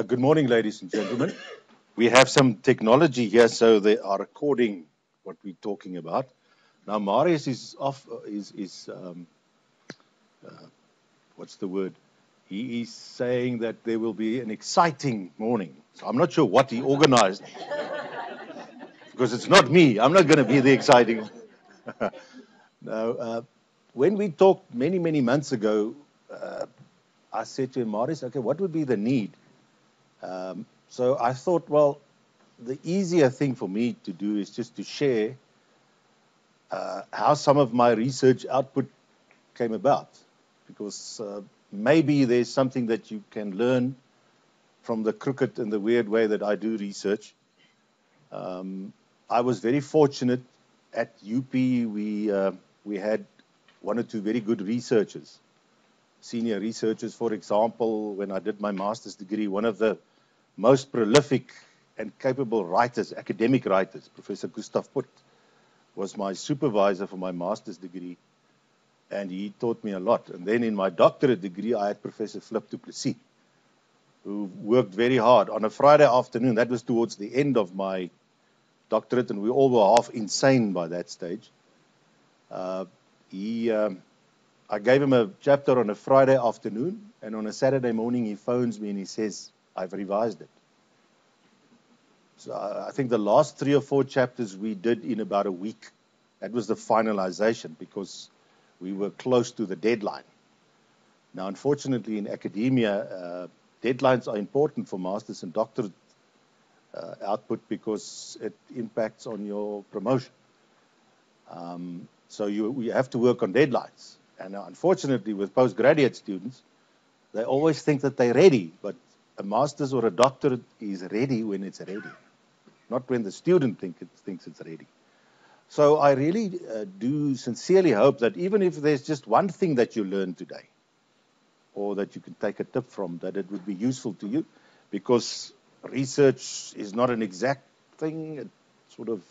Good morning, ladies and gentlemen. We have some technology here, so they are recording what we're talking about. Now, Marius is off. What's the word? He is saying that there will be an exciting morning. So I'm not sure what he organized because it's not me. I'm not going to be the exciting one. Now, when we talked many months ago, I said to him, Marius, okay, what would be the need? So I thought, well, the easier thing for me to do is just to share how some of my research output came about, because maybe there's something that you can learn from the crooked and the weird way that I do research. I was very fortunate at UP. We had one or two very good researchers, senior researchers. For example, when I did my master's degree, one of the most prolific and capable writers, academic writers, Professor Gustav Putt, was my supervisor for my master's degree, and he taught me a lot. And then in my doctorate degree, I had Professor Flip du Plessis, who worked very hard. On a Friday afternoon, that was towards the end of my doctorate, and we all were half insane by that stage. I gave him a chapter on a Friday afternoon, and on a Saturday morning he phones me and he says, I've revised it. So I think the last 3 or 4 chapters we did in about a week. That was the finalization, because we were close to the deadline. Now, unfortunately, in academia, deadlines are important for master's and doctorate output, because it impacts on your promotion. So you have to work on deadlines. And unfortunately, with postgraduate students, they always think that they're ready, but a master's or a doctorate is ready when it's ready, not when the student thinks it's ready. So I really do sincerely hope that even if there's just one thing that you learn today, or that you can take a tip from, that it would be useful to you, because research is not an exact thing. It sort of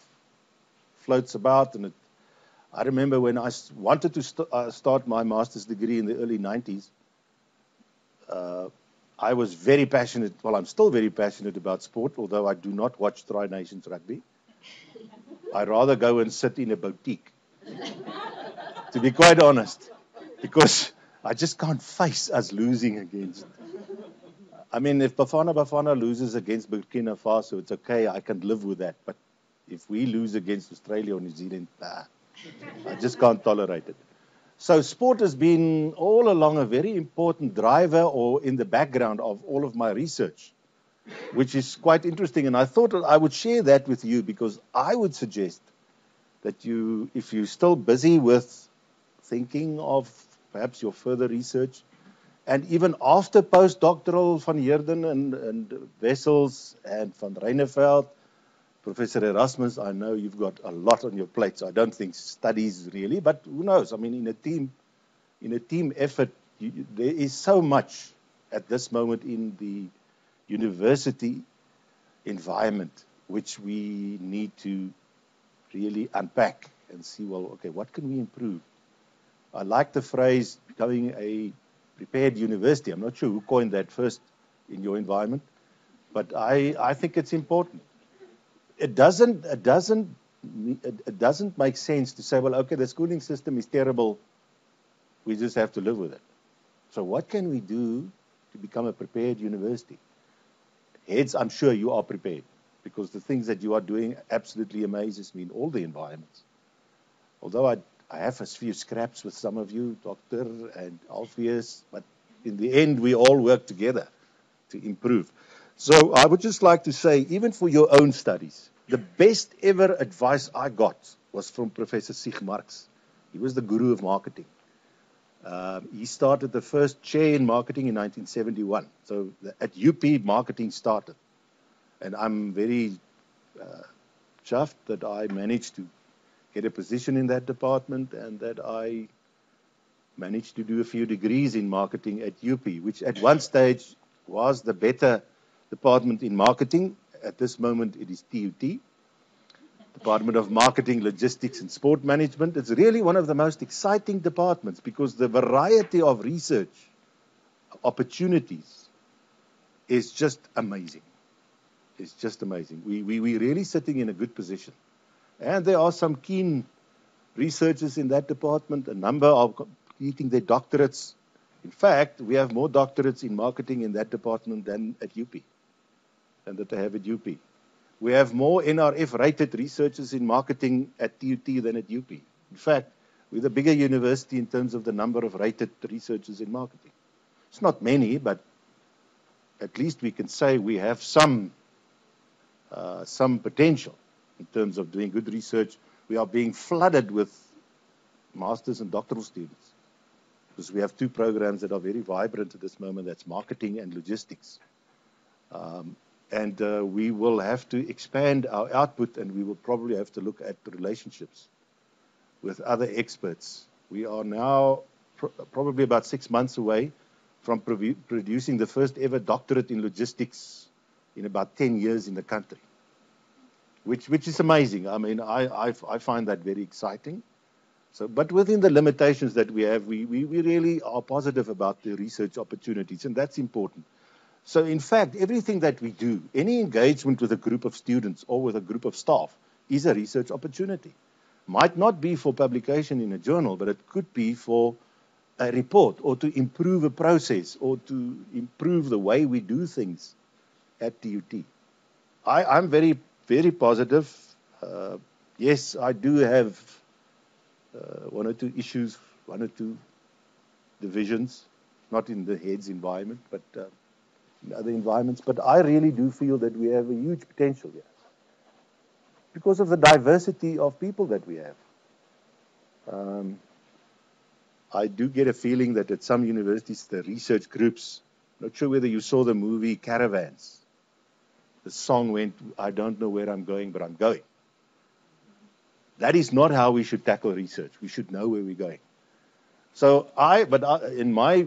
floats about, and I remember when I wanted to start my master's degree in the early 90s, I was very passionate, well, I'm still very passionate about sport, although I do not watch Tri Nations rugby. I rather go and sit in a boutique, to be quite honest, because I just can't face us losing against. I mean, if Bafana loses against Burkina Faso, it's okay, I can live with that. But if we lose against Australia or New Zealand, I just can't tolerate it. So sport has been all along a very important driver, or in the background of all of my research, which is quite interesting. And I thought I would share that with you, because I would suggest that you, if you're still busy with thinking of perhaps your further research, and even after postdoctoral Van Heerden and Wessels and Van Reineveld, Professor Erasmus, I know you've got a lot on your plate, so I don't think studies really, but who knows? I mean, in a team effort, there is so much at this moment in the university environment which we need to really unpack and see, well, okay, what can we improve? I like the phrase becoming a prepared university. I'm not sure who coined that first in your environment, but I think it's important. It doesn't make sense to say, well, okay, the schooling system is terrible, we just have to live with it. So what can we do to become a prepared university? Heads, I'm sure you are prepared, because the things that you are doing absolutely amazes me in all the environments. Although I have a few scraps with some of you, Doctor and Alpheus, but in the end, we all work together to improve. So I would just like to say, even for your own studies, the best ever advice I got was from Professor Sig Marx. He was the guru of marketing. He started the first chair in marketing in 1971. So at UP, marketing started. And I'm very chuffed that I managed to get a position in that department, and that I managed to do a few degrees in marketing at UP, which at one stage was the better department in marketing. At this moment, it is TUT, Department of Marketing, Logistics and Sport Management. It's really one of the most exciting departments, because the variety of research opportunities is just amazing. It's just amazing. We're really sitting in a good position. And there are some keen researchers in that department, a number are completing their doctorates. In fact, we have more doctorates in marketing in that department than at UP, than that they have at UP. We have more NRF-rated researchers in marketing at TUT than at UP. In fact, we're the bigger university in terms of the number of rated researchers in marketing. It's not many, but at least we can say we have some potential in terms of doing good research. We are being flooded with master's and doctoral students because we have two programs that are very vibrant at this moment. That's marketing and logistics. We will have to expand our output, and we will probably have to look at the relationships with other experts. We are now probably about 6 months away from producing the first ever doctorate in logistics in about 10 years in the country, which is amazing. I mean, I find that very exciting. So, but within the limitations that we have, we really are positive about the research opportunities, and that's important. So, in fact, everything that we do, any engagement with a group of students or with a group of staff is a research opportunity. Might not be for publication in a journal, but it could be for a report or to improve a process or to improve the way we do things at TUT. I'm very, very positive. Yes, I do have one or two issues, one or two divisions, not in the heads environment, but in other environments. But I really do feel that we have a huge potential here because of the diversity of people that we have. I do get a feeling that at some universities, the research groups, not sure whether you saw the movie Caravans. The song went, I don't know where I'm going, but I'm going. That is not how we should tackle research. We should know where we're going. So in my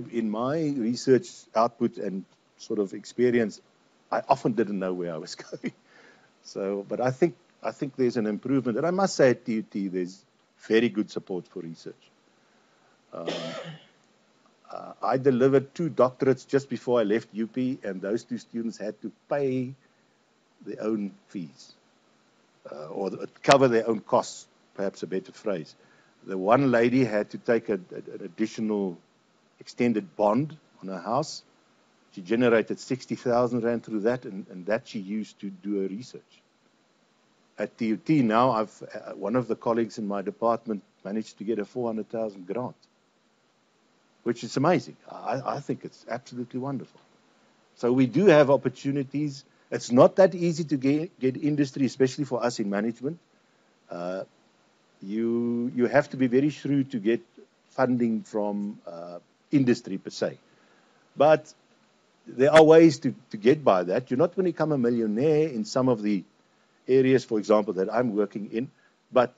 research output and sort of experience, I often didn't know where I was going. So, but I think there's an improvement. And I must say at TUT, there's very good support for research. I delivered 2 doctorates just before I left UP, and those 2 students had to pay their own fees, or cover their own costs, perhaps a better phrase. The one lady had to take an additional extended bond on her house. She generated 60,000 rand through that, and that she used to do her research. At TUT now, one of the colleagues in my department managed to get a 400,000 grant, which is amazing. I think it's absolutely wonderful. So we do have opportunities. It's not that easy to get industry, especially for us in management. You have to be very shrewd to get funding from industry per se. But there are ways to get by that. You're not going to become a millionaire in some of the areas, for example, that I'm working in, but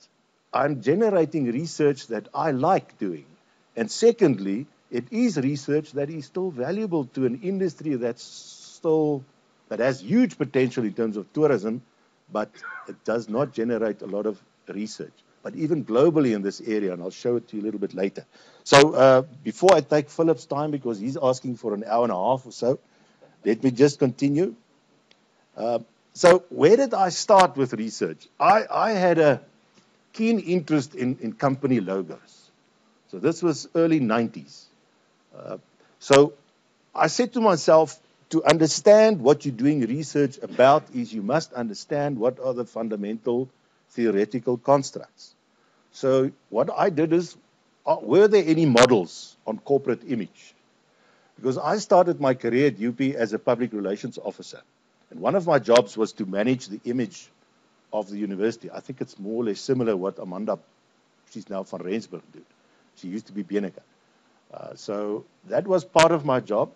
I'm generating research that I like doing. And secondly, it is research that is still valuable to an industry that has huge potential in terms of tourism, but it does not generate a lot of research. But even globally in this area, and I'll show it to you a little bit later. So before I take Philip's time, because he's asking for an hour and a half or so, let me just continue. So where did I start with research? I had a keen interest in company logos. So this was early 90s. So I said to myself, to understand what you're doing research about is you must understand what are the fundamental theoretical constructs. So what I did is, were there any models on corporate image? Because I started my career at UP as a public relations officer. And one of my jobs was to manage the image of the university. I think it's more or less similar what Amanda, she's now van Rensburg, did. She used to be Bieneke. So that was part of my job.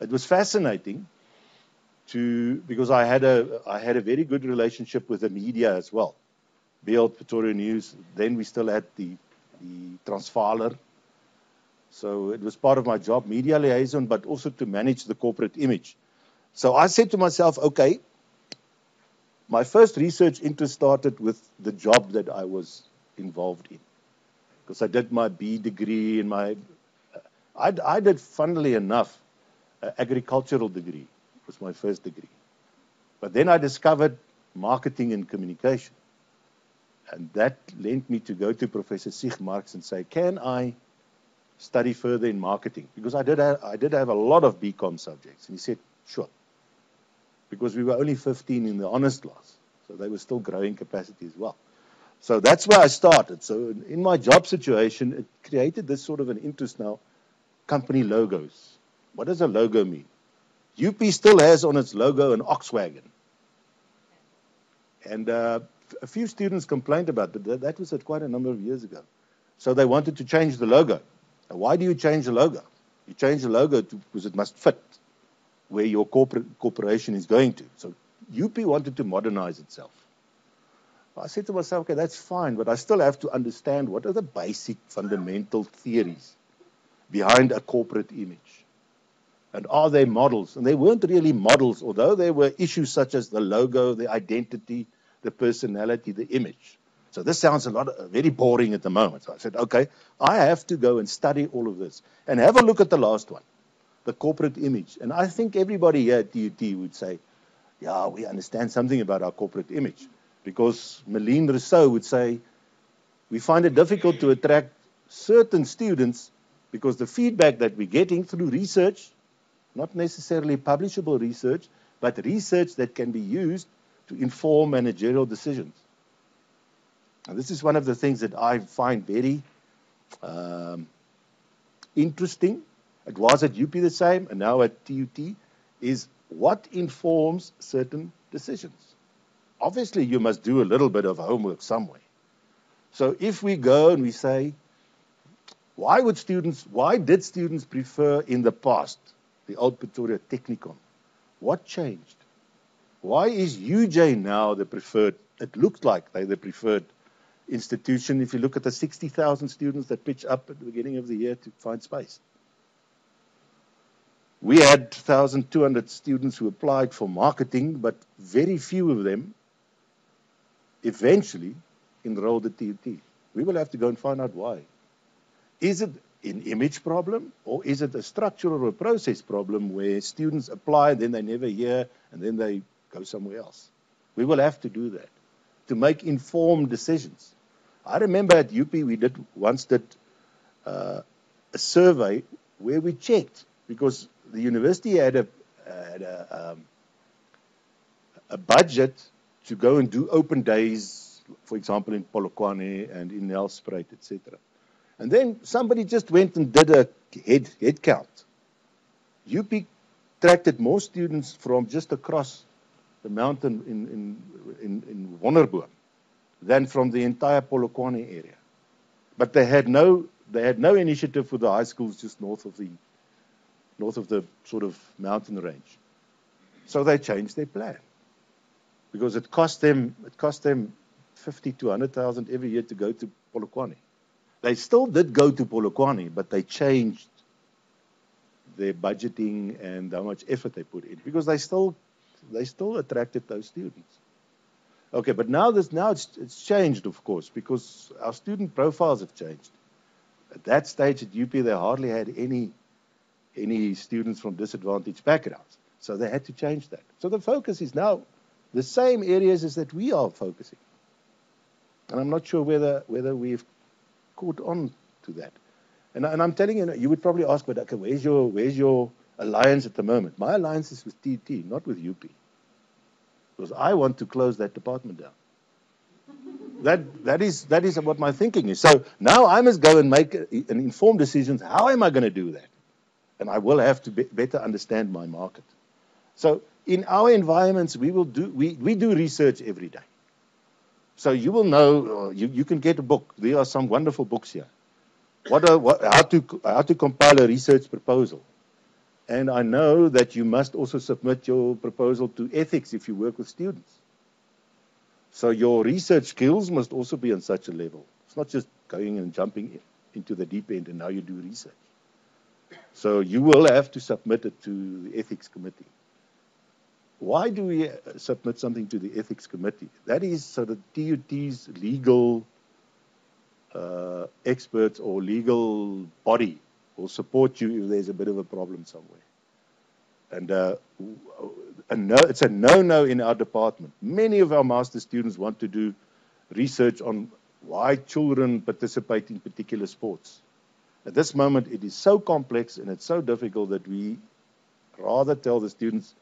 It was fascinating because I had a very good relationship with the media as well. Beeld, Pretoria News, then we still had the Transvaler. So it was part of my job, media liaison, but also to manage the corporate image. So I said to myself, okay, my first research interest started with the job that I was involved in. Because I did my B degree and I did, funnily enough, an agricultural degree. was my first degree. But then I discovered marketing and communication. And that led me to go to Professor Marx and say, can I study further in marketing? Because I did have a lot of BCom subjects. And he said, sure. Because we were only 15 in the honors class. So they were still growing capacity as well. So that's where I started. So in my job situation, it created this sort of an interest now. Company logos. What does a logo mean? UP still has on its logo an ox wagon. And a few students complained about that. That was quite a number of years ago. So they wanted to change the logo. Now, why do you change the logo? You change the logo because it must fit where your corporation is going to. So UP wanted to modernize itself. I said to myself, okay, that's fine, but I still have to understand what are the basic fundamental theories behind a corporate image. And are they models? And they weren't really models, although there were issues such as the logo, the identity, the personality, the image. So this sounds very boring at the moment. So I said, okay, I have to go and study all of this and have a look at the last one, the corporate image. And I think everybody here at DUT would say, yeah, we understand something about our corporate image. Because Malene Rousseau would say, we find it difficult to attract certain students because the feedback that we're getting through research, not necessarily publishable research, but research that can be used to inform managerial decisions. And this is one of the things that I find very interesting. It was at UP the same, and now at TUT, is what informs certain decisions. Obviously, you must do a little bit of homework somewhere. So if we go and we say, why did students prefer in the past the old Pretoria Technikon? What changed? Why is UJ now the preferred? It looks like they're the preferred institution if you look at the 60,000 students that pitch up at the beginning of the year to find space. We had 1,200 students who applied for marketing, but very few of them eventually enrolled at TUT. We will have to go and find out why. Is it an image problem, or is it a structural or a process problem where students apply, then they never hear, and then they go somewhere else? We will have to do that to make informed decisions. I remember at UP we once did a survey where we checked, because the university had a budget to go and do open days, for example, in Polokwane and in Nelspruit, etc. And then somebody just went and did a head count. UP attracted more students from just across the mountain in Wonderboom than from the entire Polokwane area. But they had no initiative for the high schools just north of the sort of mountain range. So they changed their plan, because it cost them 50 to 100,000 every year to go to Polokwane. They still did go to Polokwane, but they changed their budgeting and how much effort they put in, because they still attracted those students. Okay, but now it's changed, of course, because our student profiles have changed. At that stage at UP, they hardly had any students from disadvantaged backgrounds, so they had to change that. So the focus is now the same areas as that we are focusing, and I'm not sure whether we've caught on to that. And I'm telling you, you would probably ask, but okay, where's your alliance at the moment? My alliance is with TT, not with UP, because I want to close that department down. That is what my thinking is. So now I must go and make an informed decision. How am I going to do that? And I will have to better understand my market. So in our environments, we do research every day. So you will know, you can get a book. There are some wonderful books here. How to compile a research proposal. And I know that you must also submit your proposal to ethics if you work with students. So your research skills must also be on such a level. It's not just going and jumping into the deep end and now you do research. So you will have to submit it to the ethics committee. Why do we submit something to the ethics committee? That is so that TUT's legal experts or legal body will support you if there's a bit of a problem somewhere. And it's a no-no in our department. Many of our master students want to do research on why children participate in particular sports. At this moment, it is so complex and it's so difficult that we rather tell the students,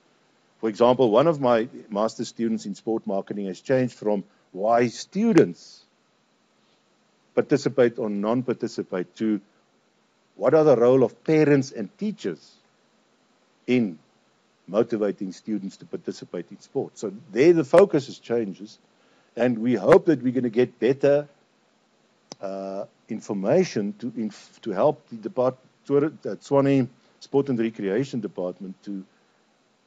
for example, one of my master students in sport marketing has changed from why students participate or non-participate to what are the role of parents and teachers in motivating students to participate in sport. So there the focus changes, and we hope that we're going to get better information to help the Tshwane Sport and Recreation Department to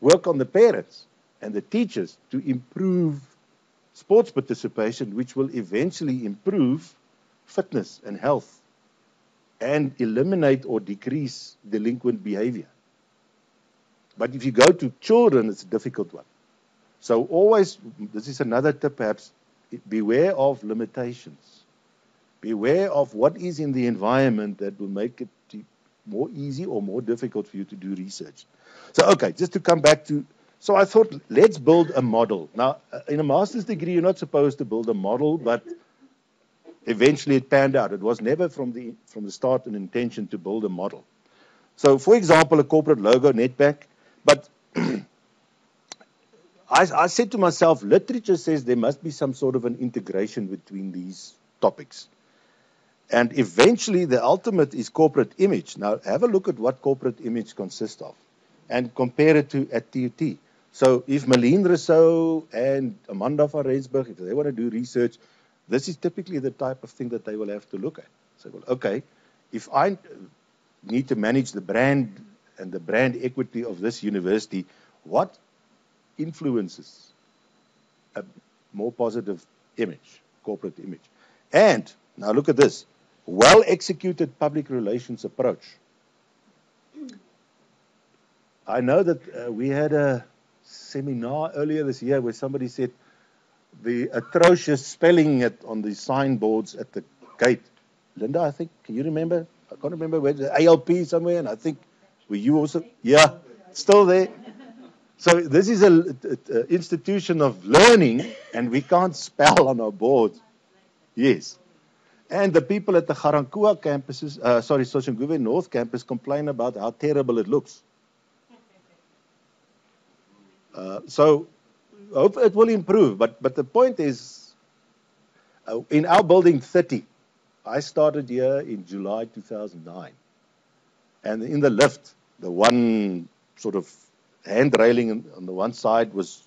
work on the parents and the teachers to improve sports participation, which will eventually improve fitness and health and eliminate or decrease delinquent behavior. But if you go to children, it's a difficult one. So always, this is another tip perhaps, beware of limitations. Beware of what is in the environment that will make it more easy or more difficult for you to do research. So, okay, just to come back to, so I thought, let's build a model. Now, in a master's degree, you're not supposed to build a model, but eventually it panned out. It was never from the start an intention to build a model. So, for example, a corporate logo, Nedbank, but I said to myself, literature says there must be some sort of an integration between these topics. And eventually, the ultimate is corporate image. Now, have a look at what corporate image consists of and compare it to at TUT. So if Malene Rousseau and Amanda van Rensburg, if they want to do research, this is typically the type of thing that they will have to look at. So, well, okay, if I need to manage the brand and the brand equity of this university, what influences a more positive image, corporate image? And now look at this. Well-executed public relations approach. I know that we had a seminar earlier this year where somebody said the atrocious spelling on the signboards at the gate. Linda, I think, can you remember? I can't remember where, the ALP somewhere, and I think, were you also? Yeah, still there. So this is an institution of learning, and we can't spell on our boards. Yes. And the people at the Garankuwa campuses, Soshanguve North campus, complain about how terrible it looks. So I hope it will improve. But the point is, in our building 30, I started here in July 2009. And in the lift, the one sort of hand railing on the one side was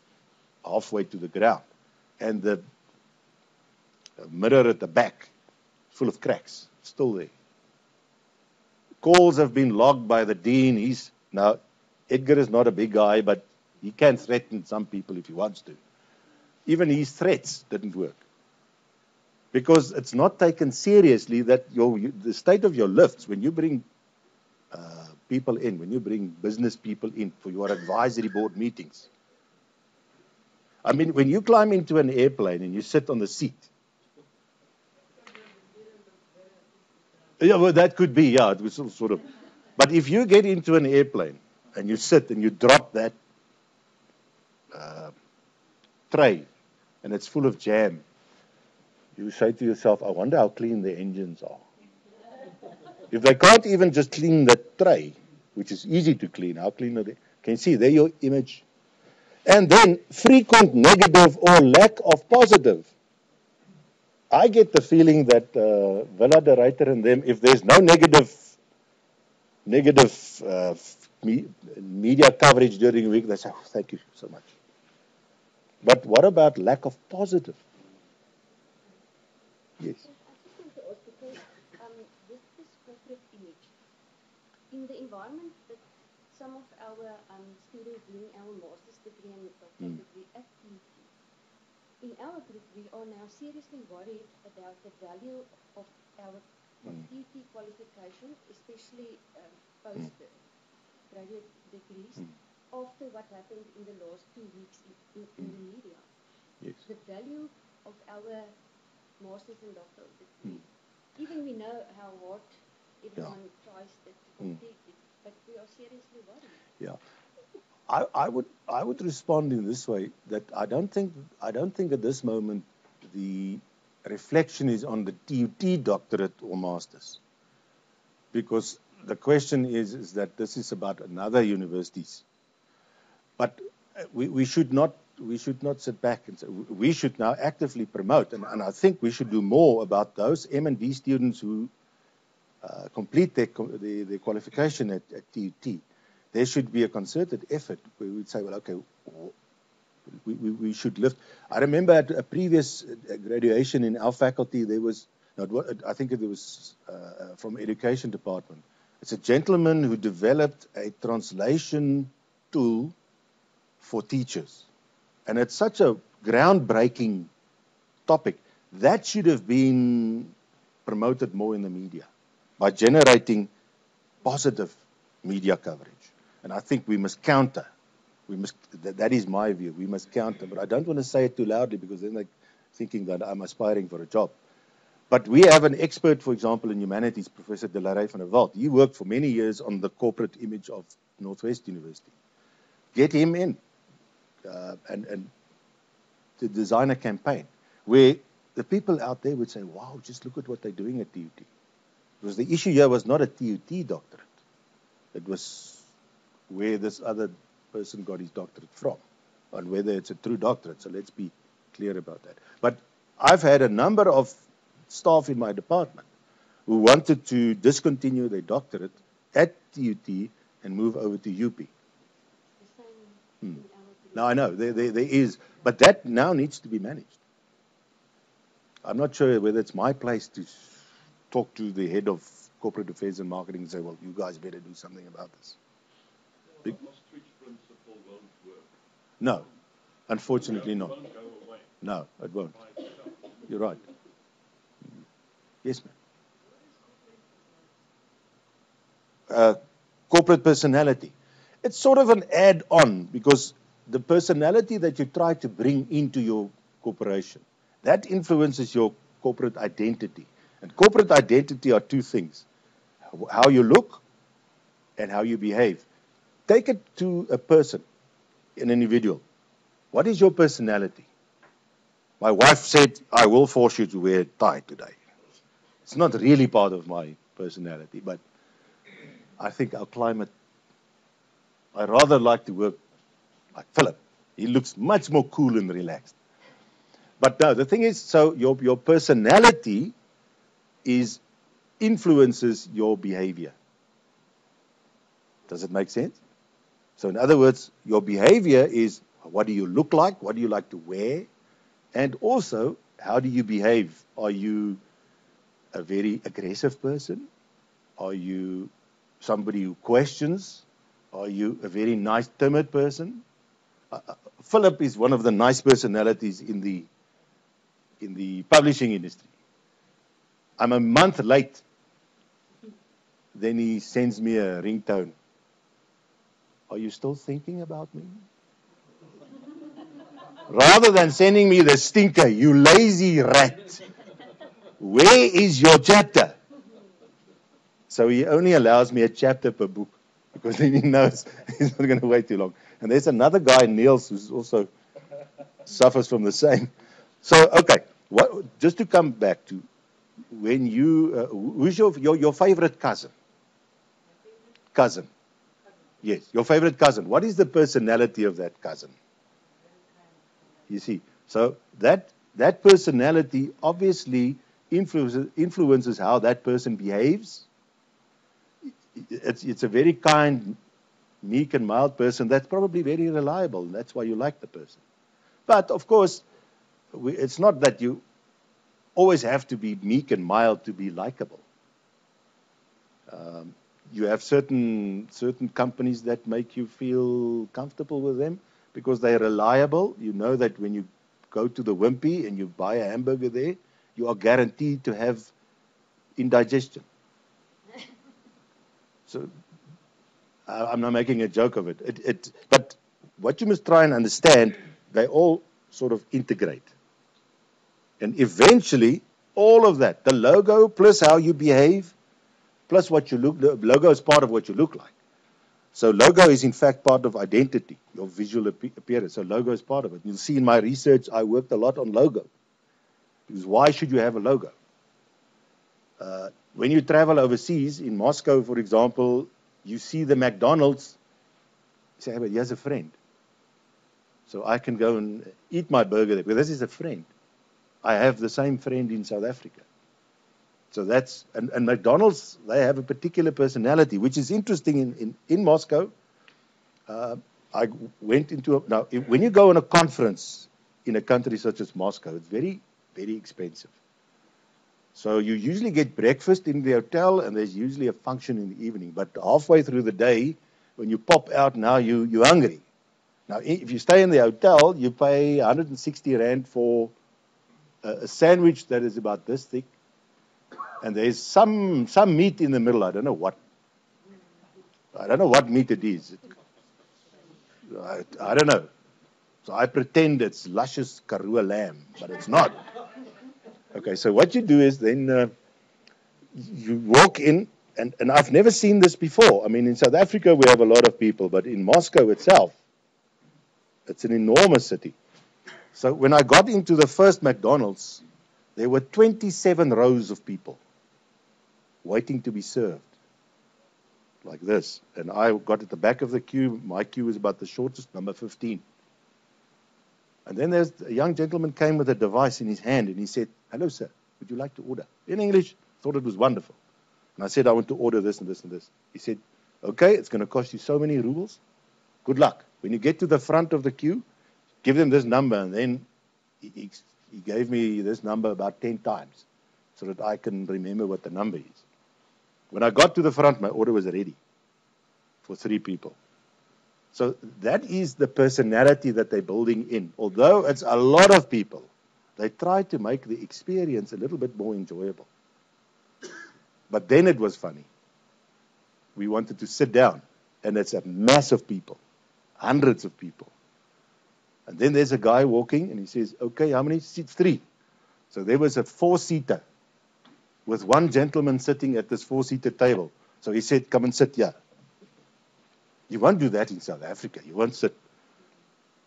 halfway to the ground. And the mirror at the back, full of cracks, still there. Calls have been logged by the dean. Now, Edgar is not a big guy, but he can threaten some people if he wants to. Even his threats didn't work. Because it's not taken seriously that the state of your lifts, when you bring people in, when you bring business people in for your advisory board meetings. I mean, when you climb into an airplane and you sit on the seat, yeah, well, that could be, yeah, it was sort of. But if you get into an airplane and you sit and you drop that tray and it's full of jam, you say to yourself, I wonder how clean the engines are. If they can't even just clean the tray, which is easy to clean, how clean are they? Can you see, there your image. And then frequent negative or lack of positive. I get the feeling that Villa de Ruyter and them, if there's no negative media coverage during the week, they say, oh, thank you so much. But what about lack of positive? Yes. I just want to ask, because this corporate image, in the environment that some of our students doing our master's degree and doctorate degree at TUT, in our group, we are now seriously worried about the value of our TUT qualification, especially post-graduate degrees, after what happened in the last 2 weeks in the media. Yes. The value of our master's and doctoral degree. Even we know how hard everyone tries to complete it, but we are seriously worried. Yeah. I would respond in this way, that I don't think at this moment the reflection is on the TUT doctorate or masters, because the question is that this is about another universities. But we should not sit back and say, we should now actively promote, and I think we should do more about those M&D students who complete their qualification at TUT. There should be a concerted effort where we'd say, well, okay, we should lift. I remember at a previous graduation in our faculty, there was, I think it was from education department. It's a gentleman who developed a translation tool for teachers. And it's such a groundbreaking topic. That should have been promoted more in the media by generating positive media coverage. And I think we must counter. That is my view. We must counter. But I don't want to say it too loudly, because then they're thinking that I'm aspiring for a job. But we have an expert, for example, in humanities, Professor Delarey van der Walt. He worked for many years on the corporate image of Northwest University. Get him in and to design a campaign where the people out there would say, wow, just look at what they're doing at TUT. Because the issue here was not a TUT doctorate. It was where this other person got his doctorate from, and whether it's a true doctorate. So let's be clear about that. But I've had a number of staff in my department who wanted to discontinue their doctorate at TUT and move over to UP. Now I know there is, but that now needs to be managed. I'm not sure whether it's my place to talk to the head of corporate affairs and marketing and say, well, you guys better do something about this. The ostrich principle won't work. No, unfortunately not. It won't go away. No, it won't. By itself. You're right. Yes, ma'am. Corporate personality. It's sort of an add-on, because the personality that you try to bring into your corporation, that influences your corporate identity. And corporate identity are two things: how you look and how you behave. Take it to a person, an individual. What is your personality? My wife said, I will force you to wear a tie today. It's not really part of my personality, but I think our climate, I rather like to work like Philip. He looks much more cool and relaxed. But no, the thing is, so your personality influences your behavior. Does it make sense? So in other words, your behavior is, what do you look like? What do you like to wear? And also, how do you behave? Are you a very aggressive person? Are you somebody who questions? Are you a very nice, timid person? Philip is one of the nice personalities in the publishing industry. I'm a month late. Then he sends me a ringtone. Are you still thinking about me? Rather than sending me the stinker, you lazy rat. Where is your chapter? So he only allows me a chapter per book, because then he knows he's not going to wait too long. And there's another guy, Niels, who also suffers from the same. So, okay, just to come back to when you, who's your favorite cousin? Cousin. Yes, your favorite cousin. What is the personality of that cousin? You see, so that personality obviously influences how that person behaves. It's a very kind, meek and mild person that's probably very reliable, and that's why you like the person. But of course, it's not that you always have to be meek and mild to be likable. You have certain companies that make you feel comfortable with them because they're reliable. You know that when you go to the Wimpy and you buy a hamburger there, you are guaranteed to have indigestion. So I'm not making a joke of it. But what you must try and understand, they all sort of integrate. And eventually, all of that, the logo plus how you behave, plus what you look, the logo is part of what you look like. So logo is in fact part of identity, your visual appearance. So logo is part of it. You'll see in my research, I worked a lot on logo. Because why should you have a logo? When you travel overseas, in Moscow, for example, you see the McDonald's, you say, hey, but he has a friend. So I can go and eat my burger there, because this is a friend. I have the same friend in South Africa. So that's, and McDonald's, they have a particular personality, which is interesting in Moscow. I went into, now, when you go on a conference in a country such as Moscow, it's very, very expensive. So you usually get breakfast in the hotel, and there's usually a function in the evening. But halfway through the day, when you pop out, now you're hungry. Now, if you stay in the hotel, you pay 160 Rand for a sandwich that is about this thick. And there's some meat in the middle. I don't know what meat it is. I don't know. So I pretend it's luscious Karoo lamb, but it's not. Okay, so what you do is then you walk in, and I've never seen this before. I mean, in South Africa, we have a lot of people, but in Moscow itself, it's an enormous city. So when I got into the first McDonald's, there were 27 rows of people waiting to be served, like this. And I got at the back of the queue. My queue was about the shortest, number 15. And then there's a young gentleman came with a device in his hand, and he said, hello, sir, would you like to order? In English, thought it was wonderful. And I said, I want to order this and this and this. He said, okay, it's going to cost you so many rubles. Good luck. When you get to the front of the queue, give them this number. And then he gave me this number about 10 times so that I can remember what the number is. When I got to the front, my order was ready for 3 people. So that is the personality that they're building in. Although it's a lot of people, they try to make the experience a little bit more enjoyable. But then it was funny. We wanted to sit down, and it's a mass of people, hundreds of people. And then there's a guy walking, and he says, okay, how many seats? 3. So there was a 4-seater with one gentleman sitting at this 4-seater table. So he said, come and sit here. You won't do that in South Africa. You won't sit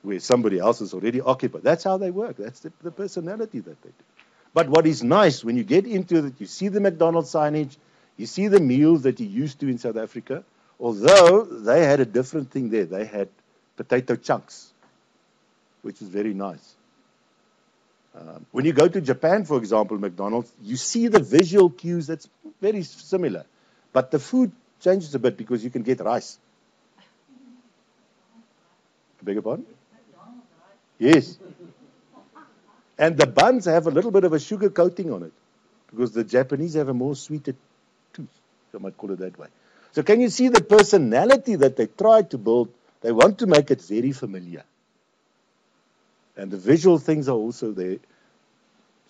where somebody else is already occupied. That's how they work. That's the personality that they do. But what is nice, when you get into it, you see the McDonald's signage, you see the meals that you used to in South Africa, although they had a different thing there. They had potato chunks, which is very nice. When you go to Japan, for example, McDonald's, you see the visual cues that's very similar. But the food changes a bit because you can get rice. I beg your pardon? Yes. And the buns have a little bit of a sugar coating on it because the Japanese have a more sweeter tooth, I might call it that way. So can you see the personality that they try to build? They want to make it very familiar. And the visual things are also there.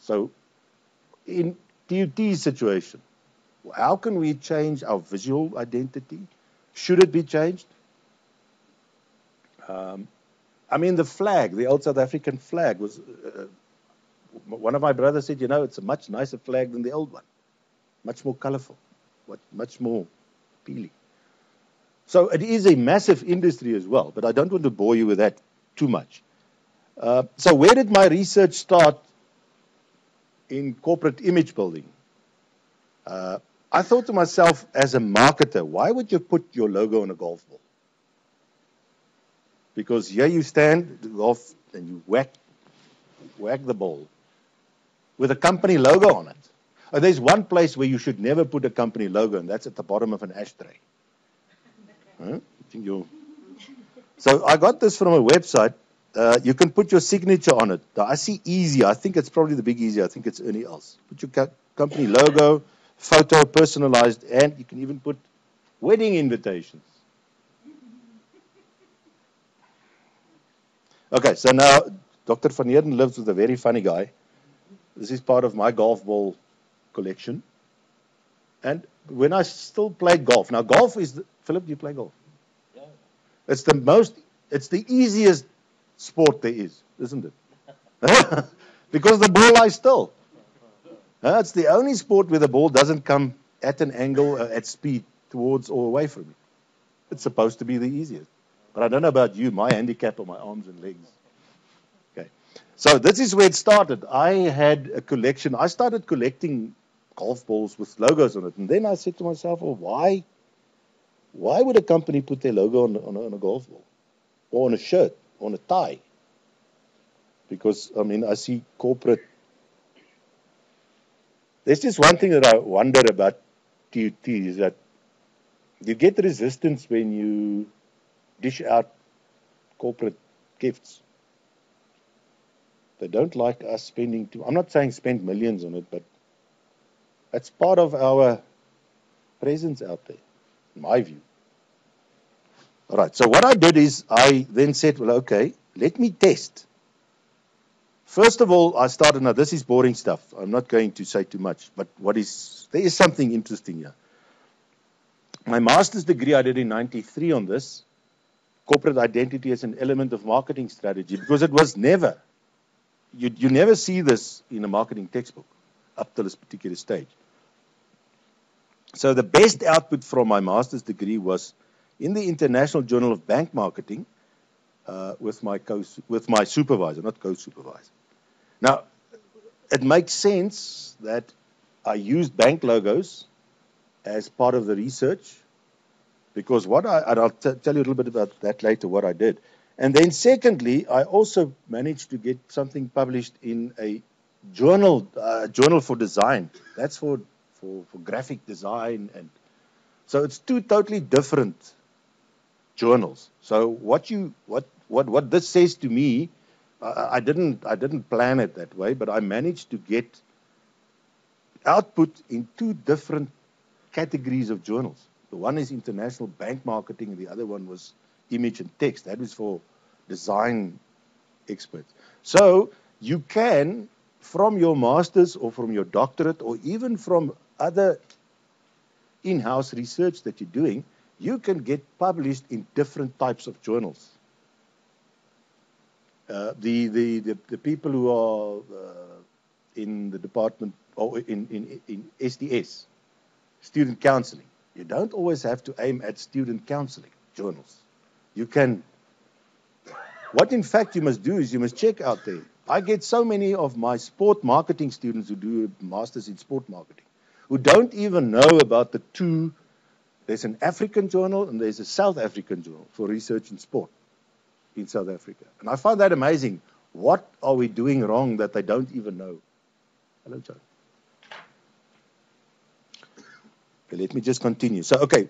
So in TUT's situation, how can we change our visual identity? Should it be changed? I mean, the flag, the old South African flag was, one of my brothers said, it's a much nicer flag than the old one. Much more colorful, much more appealing. So it is a massive industry as well, but I don't want to bore you with that too much. So where did my research start in corporate image building? I thought to myself, as a marketer, why would you put your logo on a golf ball? Because here you stand, golf, and you whack the ball with a company logo on it. There's one place where you should never put a company logo, and that's at the bottom of an ashtray. So I got this from a website. You can put your signature on it. I see easy. I think it's probably the big easy. I think it's any else. Put your company logo, photo, personalized, and you can even put wedding invitations. Okay, so now Dr. van Heerden lives with a very funny guy. This is part of my golf ball collection. And when I still played golf, now golf is, Philip, do you play golf? Yeah. It's the easiest sport there is, isn't it? Because the ball lies still. It's the only sport where the ball doesn't come at an angle, at speed, towards or away from you. It's supposed to be the easiest. But I don't know about you, my handicap are my arms and legs. Okay. So this is where it started. I had a collection. I started collecting golf balls with logos on it. And then I said to myself, well, why would a company put their logo on a golf ball? Or on a shirt, or on a tie? Because, I mean, I see corporate. There's just one thing that I wonder about TUT is that you get resistance when you dish out corporate gifts. They don't like us spending I'm not saying spend millions on it, but that's part of our presence out there, in my view. All right, so what I did is I then said, well, okay, let me test. First of all, I started, now this is boring stuff. I'm not going to say too much, but there is something interesting here. My master's degree I did in 93 on this, corporate identity as an element of marketing strategy, because it was never, you never see this in a marketing textbook up to this particular stage. So the best output from my master's degree was in the International Journal of Bank Marketing with my supervisor, not co-supervisor. Now, it makes sense that I used bank logos as part of the research, because I'll tell you a little bit about that later, what I did. And then secondly, I also managed to get something published in a journal for design. That's for graphic design. And so it's two totally different journals. So what this says to me, I didn't plan it that way, but I managed to get output in two different categories of journals. The one is international bank marketing, and the other one was image and text. That was for design experts. So you can, from your master's or from your doctorate or even from other in-house research that you're doing, you can get published in different types of journals. The people who are in the department or in SDS, student counseling, you don't always have to aim at student counseling journals. You can, what in fact you must do is you must check out there. I get so many of my sport marketing students who do a master's in sport marketing, who don't even know about the two. There's an African journal and there's a South African journal for research in sport in South Africa. And I find that amazing. What are we doing wrong that they don't even know? Hello, John. Okay, let me just continue. So, okay,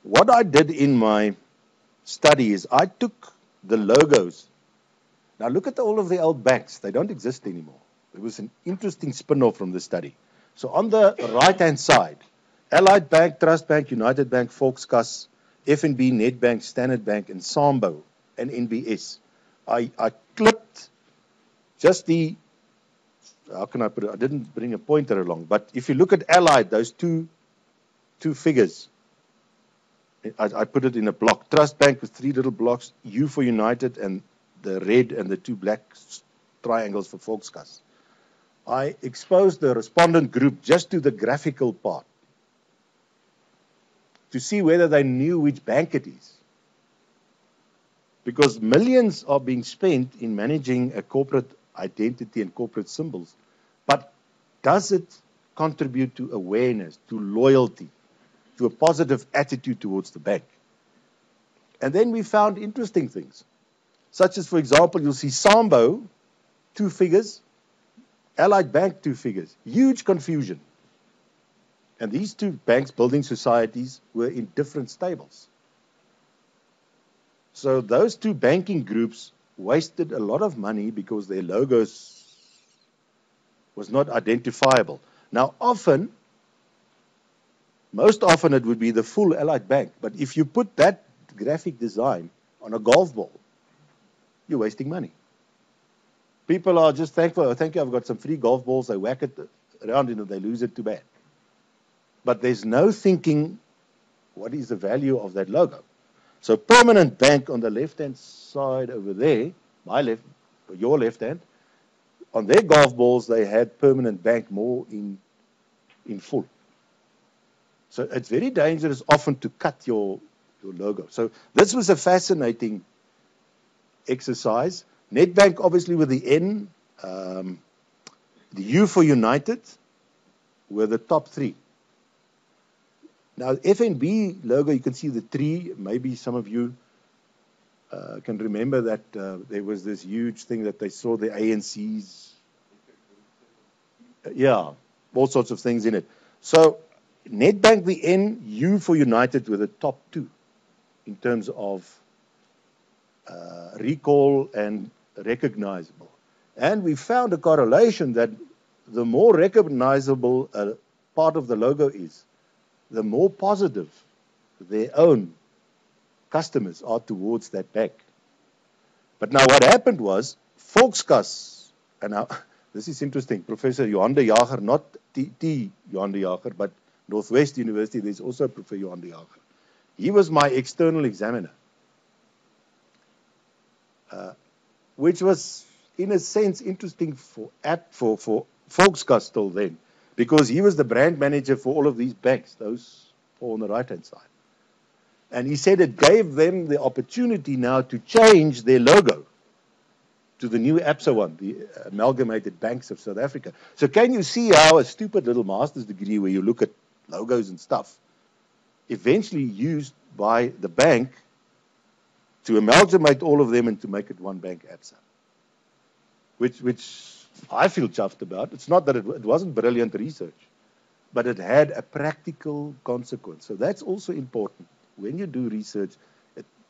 what I did in my study is I took the logos. Now, look at all of the old banks. They don't exist anymore. It was an interesting spin-off from the study. So, on the right-hand side, Allied Bank, Trust Bank, United Bank, Volkskas, FNB, Nedbank, Standard Bank, and Sambo, and NBS. I clipped just how can I put it? I didn't bring a pointer along, but if you look at Allied, those two figures, I put it in a block. Trust Bank with three little blocks, U for United, and the red and the two black triangles for Volkskas. I exposed the respondent group just to the graphical part to see whether they knew which bank it is. Because millions are being spent in managing a corporate identity and corporate symbols. But does it contribute to awareness, to loyalty, to a positive attitude towards the bank? And then we found interesting things, such as, for example, you'll see Sambo, 2 figures, Allied Bank, 2 figures. Huge confusion. And these two banks, building societies, were in different stables. So those two banking groups wasted a lot of money because their logos was not identifiable. Now, most often it would be the full Allied Bank. But if you put that graphic design on a golf ball, you're wasting money. People are just thankful, oh, thank you, I've got some free golf balls. They whack it around and they lose it, too bad. But there's no thinking, what is the value of that logo? So Permanent Bank on the left-hand side over there, my left, your left hand, on their golf balls, they had Permanent Bank more in full. So it's very dangerous often to cut your your logo. So this was a fascinating exercise. Nedbank, obviously, with the N, the U for United, were the top three. Now, FNB logo, you can see the tree. Maybe some of you can remember that there was this huge thing that they saw the ANC's. Yeah, all sorts of things in it. So, Nedbank, the N, U for United were the top two in terms of recall and recognizable. And we found a correlation that the more recognizable a part of the logo is, the more positive their own customers are towards that bank. But now what happened was, Volkskas, and now, this is interesting, Professor Johan de Jager, not T. Johan de Jager, but Northwest University, there's also Professor Johan de Jager. He was my external examiner, which was, in a sense, interesting for Volkskas till then, because he was the brand manager for all of these banks, those four on the right-hand side. And he said it gave them the opportunity now to change their logo to the new ABSA one, the Amalgamated Banks of South Africa. So can you see how a stupid little master's degree where you look at logos and stuff, eventually used by the bank to amalgamate all of them and to make it one bank ABSA, which I feel chuffed about. It's not that it wasn't brilliant research, but it had a practical consequence. So that's also important. When you do research,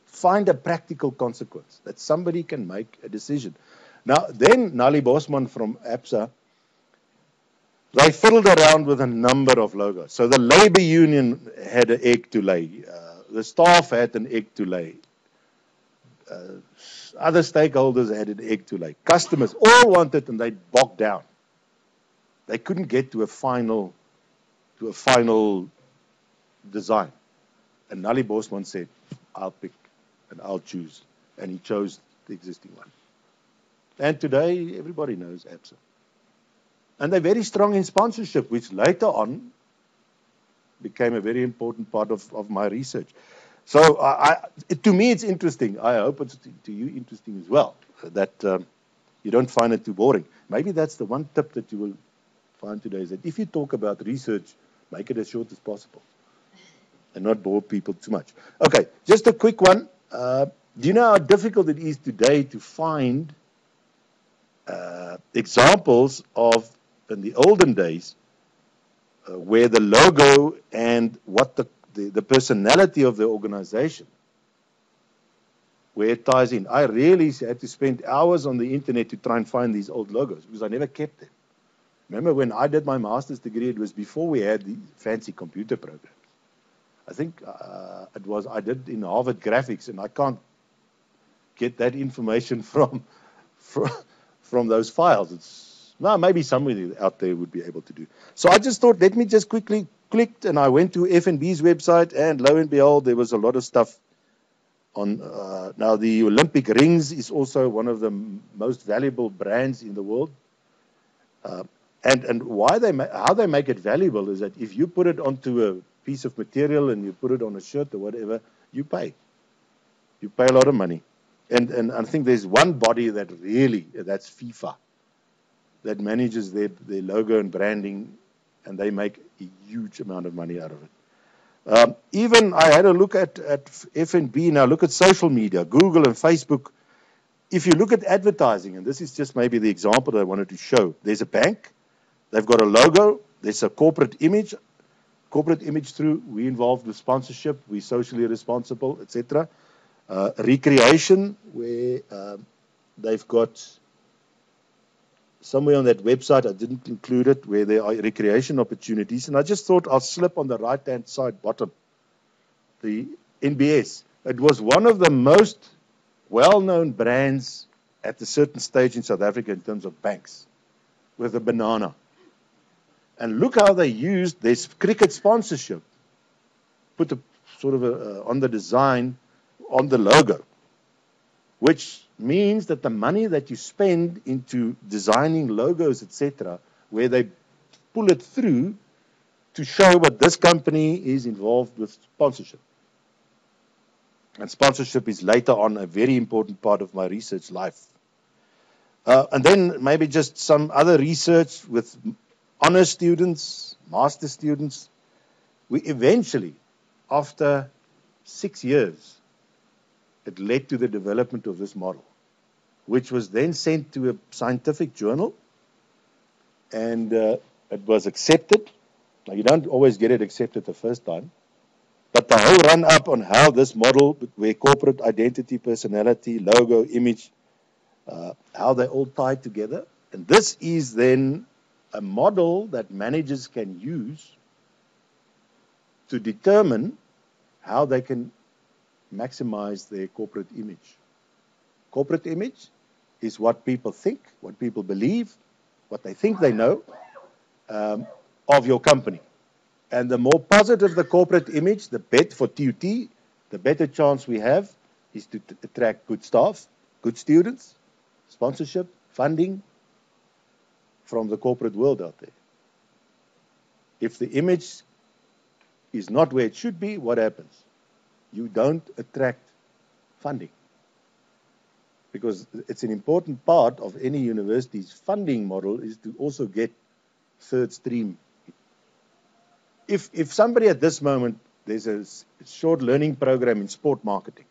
find a practical consequence that somebody can make a decision. Now, then Nali Bosman from ABSA, they fiddled around with a number of logos. So the labor union had an egg to lay. The staff had an egg to lay. Other stakeholders had an egg to lay. Customers all wanted, and they bogged down. They couldn't get to a final design. And Nali Bosman said, I'll pick and I'll choose. And he chose the existing one. And today, everybody knows ABSA. And they're very strong in sponsorship, which later on became a very important part of my research. So to me, it's interesting. I hope it's to you interesting as well, that you don't find it too boring. Maybe that's the one tip that you will find today, is that if you talk about research, make it as short as possible and not bore people too much. Okay, just a quick one. Do you know how difficult it is today to find examples of, in the olden days, where the logo and what the personality of the organization, where it ties in? I really had to spend hours on the internet to try and find these old logos, because I never kept them. Remember when I did my master's degree, it was before we had the fancy computer programs. I think I did in Harvard graphics, and I can't get that information from those files. Maybe somebody out there would be able to do. So I just thought, let me just quickly clicked, and I went to FNB's website, and lo and behold, there was a lot of stuff on. Now, the Olympic rings is also one of the most valuable brands in the world. And how they make it valuable is that if you put it onto a piece of material and you put it on a shirt or whatever, you pay. You pay a lot of money. And I think there's one body that really, that's FIFA, that manages their logo and branding, and they make a huge amount of money out of it. Even I had a look at FNB. Now look at social media, Google and Facebook. If you look at advertising, and this is just maybe the example that I wanted to show, there's a bank, they've got a logo, there's a corporate image through, we involved with sponsorship, we socially responsible, etc. Recreation, where they've got somewhere on that website, I didn't include it, where there are recreation opportunities. And I just thought I'll slip on the right-hand side bottom, the NBS. It was one of the most well-known brands at a certain stage in South Africa in terms of banks, with a banana. And look how they used this cricket sponsorship, put a sort of on the design, on the logo, which means that the money that you spend into designing logos, etc., where they pull it through to show what this company is involved with sponsorship. And sponsorship is later on a very important part of my research life. And then maybe just some other research with honor students, master students. We eventually, after 6 years, it led to the development of this model, which was then sent to a scientific journal, and it was accepted. Now, you don't always get it accepted the first time, but the whole run-up on how this model, where corporate identity, personality, logo, image, how they all tie together, and this is then a model that managers can use to determine how they can maximize their corporate image. Corporate image is what people think, what people believe, what they think they know of your company. And the more positive the corporate image, the better for TUT, the better chance we have is to attract good staff, good students, sponsorship, funding from the corporate world out there. If the image is not where it should be, what happens? You don't attract funding. Because it's an important part of any university's funding model is to also get third stream. If somebody at this moment, there's a short learning program in sport marketing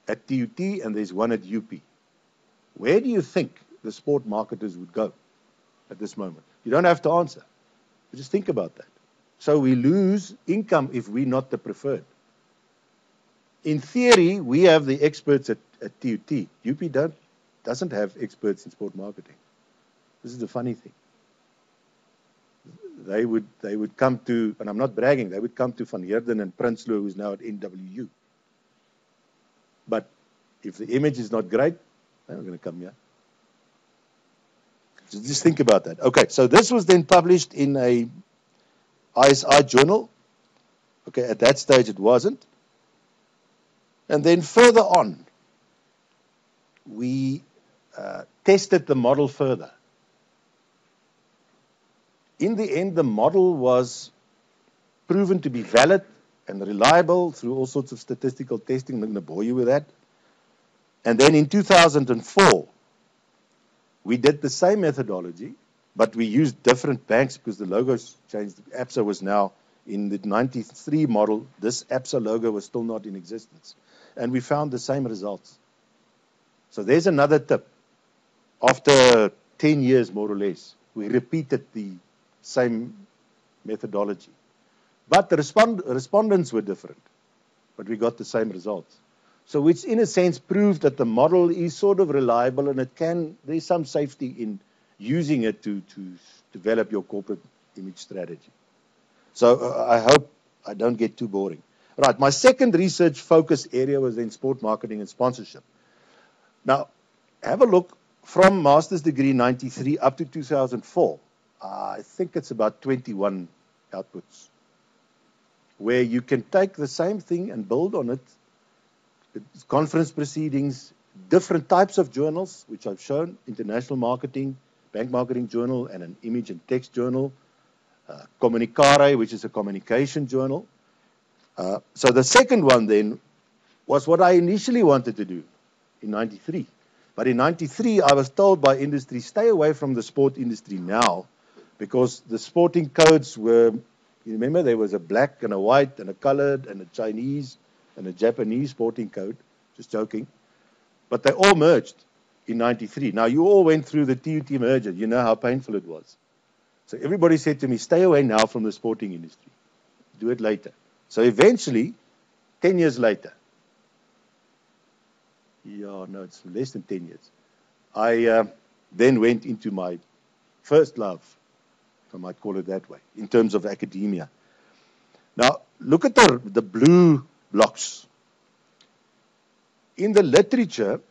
at TUT and there's one at UP, where do you think the sport marketers would go at this moment? You don't have to answer. Just think about that. So we lose income if we're not the preferred. In theory, we have the experts at TUT. UP doesn't have experts in sport marketing. This is the funny thing. They would come to, and I'm not bragging, they would come to Van Heerden and Prinsloo, who's now at NWU. But if the image is not great, they're not going to come here. So just think about that. Okay, so this was then published in a ISI journal. Okay, at that stage it wasn't. And then further on, we tested the model further. In the end, the model was proven to be valid and reliable through all sorts of statistical testing. I'm not going to bore you with that. And then in 2004, we did the same methodology, but we used different banks because the logos changed. ABSA was now in the 93 model. This ABSA logo was still not in existence. And we found the same results. So there's another tip. After 10 years, more or less, we repeated the same methodology. But the respondents were different, but we got the same results. So which in a sense proved that the model is sort of reliable and there's some safety in using it to develop your corporate image strategy. So I hope I don't get too boring. Right, my second research focus area was in sport marketing and sponsorship. Now, have a look from master's degree 93 up to 2004. I think it's about 21 outputs, where you can take the same thing and build on it. It's conference proceedings, different types of journals, which I've shown, international marketing, bank marketing journal, and an image and text journal, Communicare, which is a communication journal. So the second one then was what I initially wanted to do in 93. But in 93, I was told by industry, stay away from the sport industry now, because the sporting codes were, you remember, there was a black and a white and a colored and a Chinese and a Japanese sporting code. Just joking. But they all merged in 93. Now, you all went through the TUT merger. You know how painful it was. So everybody said to me, stay away now from the sporting industry. Do it later. So eventually, 10 years later, it's less than 10 years, I then went into my first love, if I might call it that way, in terms of academia. Now, look at the blue blocks. In the literature,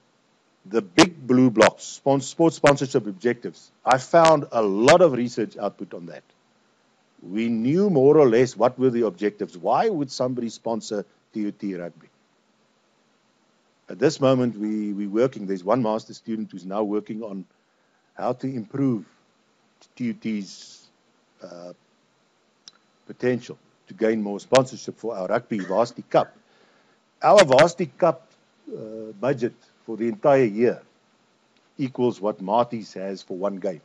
the big blue blocks, sports sponsorship objectives, I found a lot of research output on that. We knew more or less what were the objectives. Why would somebody sponsor TUT rugby? At this moment, we're working. There's one master student who's now working on how to improve TUT's potential to gain more sponsorship for our Rugby Varsity Cup. Our Varsity Cup budget for the entire year equals what Marty's has for one game.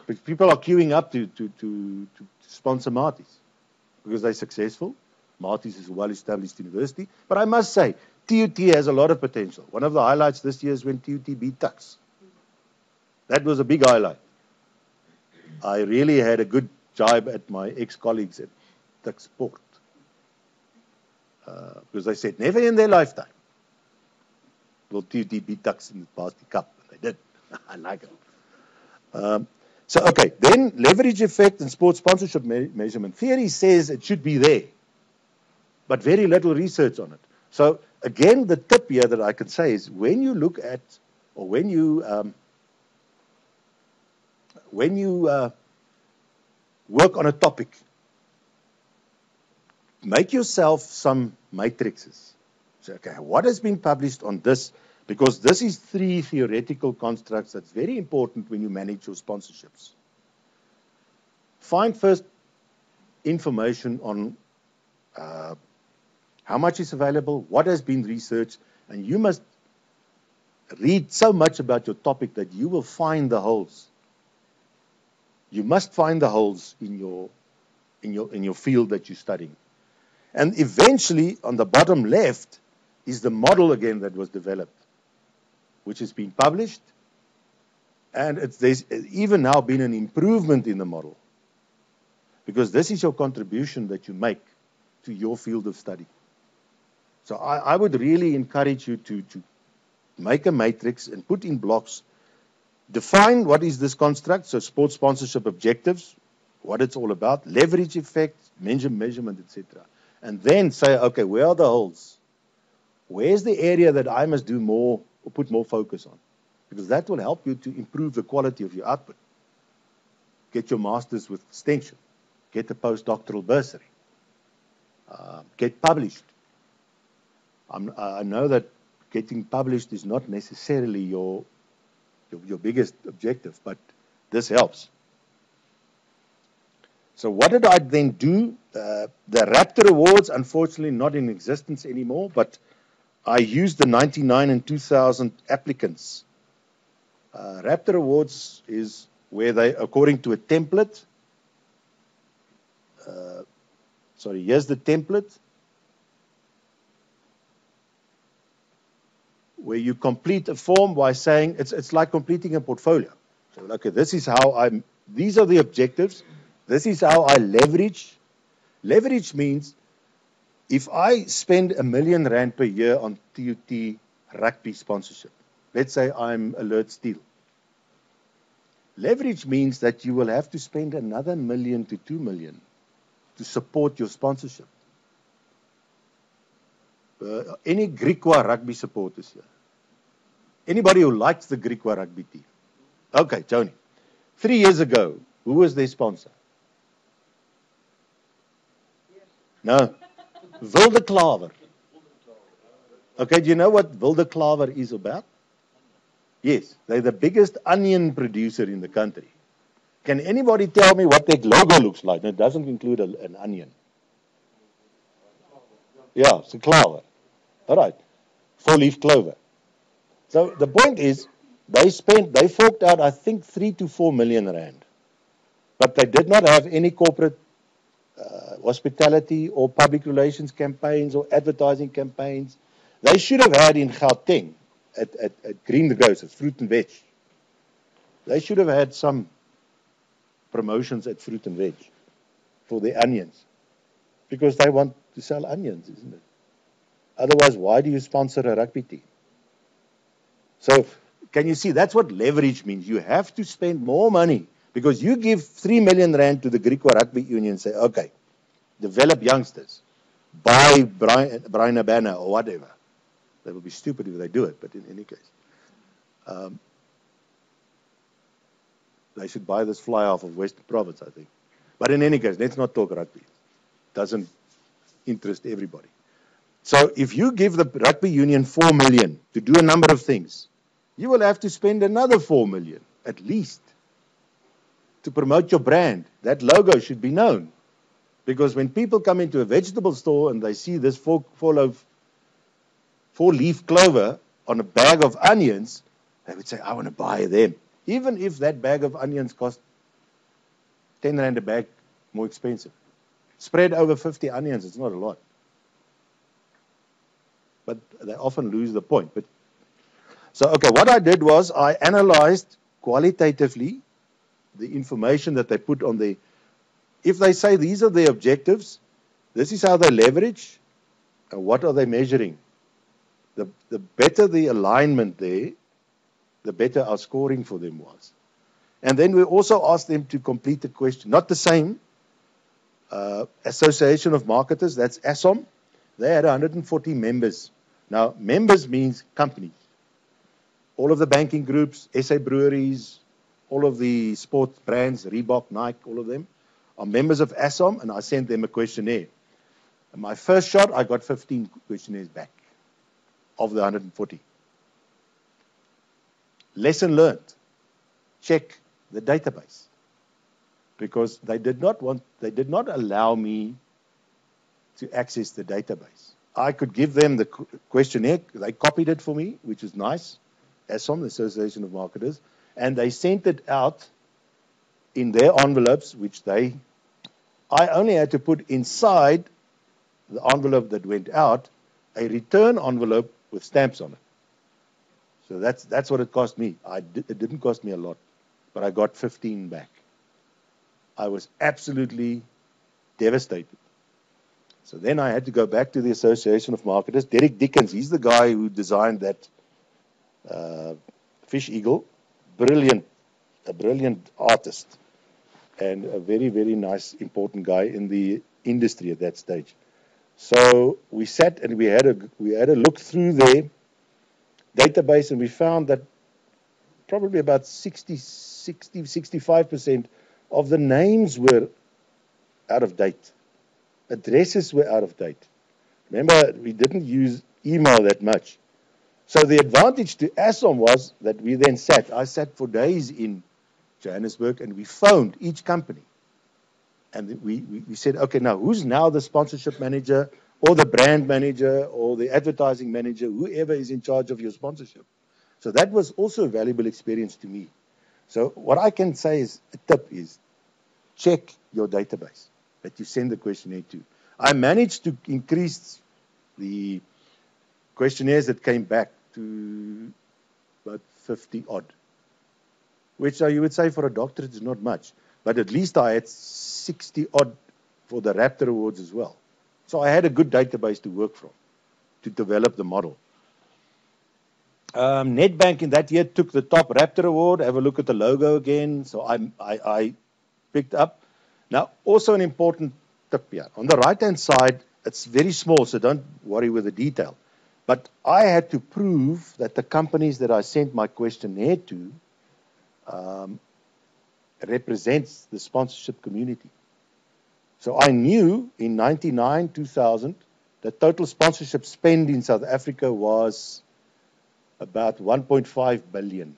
But people are queuing up to sponsor Marty's because they're successful. Marty's is a well-established university. But I must say, TUT has a lot of potential. One of the highlights this year is when TUT beat Tuks. That was a big highlight. I really had a good jibe at my ex-colleagues at Tuks Sport. Because they said, never in their lifetime will TUT beat Tuks in the Varsity Cup. They did. I like it. So, okay, then leverage effect and sports sponsorship measurement. Theory says it should be there, but very little research on it. So, again, the tip here that I can say is when you look at, or when you work on a topic, make yourself some matrices. So, okay, what has been published on this? Because this is 3 theoretical constructs that's very important when you manage your sponsorships. Find first information on how much is available, what has been researched, and you must read so much about your topic that you will find the holes. You must find the holes in your field that you're studying. And eventually, on the bottom left, is the model again that was developed, which has been published, and there's even now been an improvement in the model, because this is your contribution that you make to your field of study. So I would really encourage you to make a matrix and put in blocks, define what is this construct, so sports sponsorship objectives, what it's all about, leverage effect, measurement, etc. And then say, okay, where are the holes? Where's the area that I must do more or put more focus on? Because that will help you to improve the quality of your output. Get your master's with extension. Get a postdoctoral bursary. Get published. I know that getting published is not necessarily your biggest objective, but this helps. So what did I then do? The Raptor Awards, unfortunately, not in existence anymore, but I used the 99 and 2000 applicants. Raptor Awards is where they, according to a template, here's the template, where you complete a form by saying, it's like completing a portfolio. So, okay, this is how these are the objectives, this is how I leverage. Leverage means, if I spend R1 million per year on TUT rugby sponsorship, let's say I'm Alert Steel. Leverage means that you will have to spend another $1 million to $2 million to support your sponsorship. Any Griqua rugby supporters here? Anybody who likes the Griqua rugby team? Okay, Tony. 3 years ago, who was their sponsor? No. Wilde Klaver. Okay, do you know what Wilde Klaver is about? Yes, they're the biggest onion producer in the country. Can anybody tell me what that logo looks like? It doesn't include an onion. Yeah, it's a clover. All right. 4-leaf clover. So the point is, they forked out, I think, 3 to 4 million rand. But they did not have any corporate hospitality or public relations campaigns or advertising campaigns. They should have had in Gauteng at Green Grocers, fruit and veg. They should have had some promotions at fruit and veg for the onions, because they want to sell onions, isn't it? Otherwise, why do you sponsor a rugby team? So, can you see, that's what leverage means. You have to spend more money, because you give 3 million rand to the Griqua Rugby Union and say, okay, develop youngsters, buy Brian Abana or whatever. They will be stupid if they do it, but in any case. They should buy this fly off of Western Province, I think. But in any case, let's not talk rugby. It doesn't interest everybody. So if you give the rugby union 4 million to do a number of things, you will have to spend another 4 million, at least, to promote your brand. That logo should be known. Because when people come into a vegetable store and they see this four-leaf clover on a bag of onions, they would say, I want to buy them. Even if that bag of onions cost 10 rand a bag more expensive. Spread over 50 onions, it's not a lot. But they often lose the point. So, what I did was I analyzed qualitatively the information that they put on the. If they say these are their objectives, this is how they leverage, and what are they measuring? The better the alignment there, the better our scoring for them was. And then we also asked them to complete the question. Not the same. Association of Marketers, that's ASOM. They had 140 members. Now, members means companies. All of the banking groups, SA breweries, all of the sports brands, Reebok, Nike, all of them are members of ASOM, and I sent them a questionnaire. And my first shot, I got 15 questionnaires back of the 140. Lesson learned. Check the database. Because they did not allow me to access the database. I could give them the questionnaire. They copied it for me, which is nice. ASOM, the Association of Marketers, and they sent it out in their envelopes, which I only had to put inside the envelope that went out a return envelope with stamps on it. So that's what it cost me. It didn't cost me a lot, but I got 15 back. I was absolutely devastated. So then I had to go back to the Association of Marketers. Derek Dickens, he's the guy who designed that fish eagle. A brilliant artist, and a very, very nice, important guy in the industry at that stage. So we sat and we had a look through their database, and we found that probably about 65% of the names were out of date. Addresses were out of date. Remember, we didn't use email that much. So the advantage to ASOM was that we then I sat for days in Johannesburg, and we phoned each company. And we said, okay, now who's now the sponsorship manager or the brand manager or the advertising manager, whoever is in charge of your sponsorship. So that was also a valuable experience to me. So what I can say is, a tip is, check your database that you send the questionnaire to. I managed to increase the questionnaires that came back to about 50 odd, which you would say for a doctorate is not much, but at least I had 60 odd for the Raptor Awards as well. So I had a good database to work from to develop the model. Nedbank in that year took the top Raptor Award. Have a look at the logo again. So I picked up. Now, also an important tip here. On the right-hand side, it's very small, so don't worry with the detail. But I had to prove that the companies that I sent my questionnaire to represents the sponsorship community. So I knew in 99, 2000, the total sponsorship spend in South Africa was about 1.5 billion.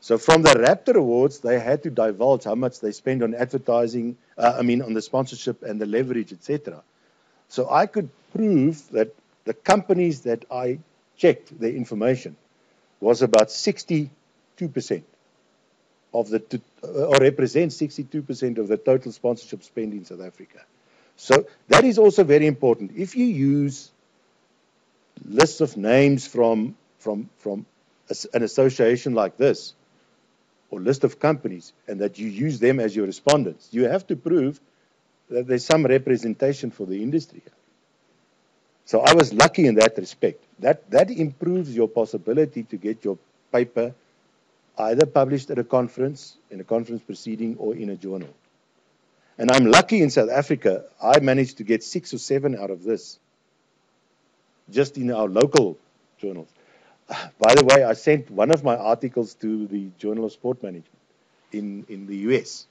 So from the Raptor Awards, they had to divulge how much they spend on advertising, on the sponsorship and the leverage, etc. So I could prove that the companies that I checked their information was about 62% of or represents 62% of the total sponsorship spend in South Africa. So that is also very important. If you use lists of names from an association like this, or list of companies, and that you use them as your respondents, you have to prove that there's some representation for the industry. So I was lucky in that respect. That improves your possibility to get your paper either published at a conference, in a conference proceeding, or in a journal. And I'm lucky in South Africa, I managed to get 6 or 7 out of this, just in our local journals. By the way, I sent one of my articles to the Journal of Sport Management in the US.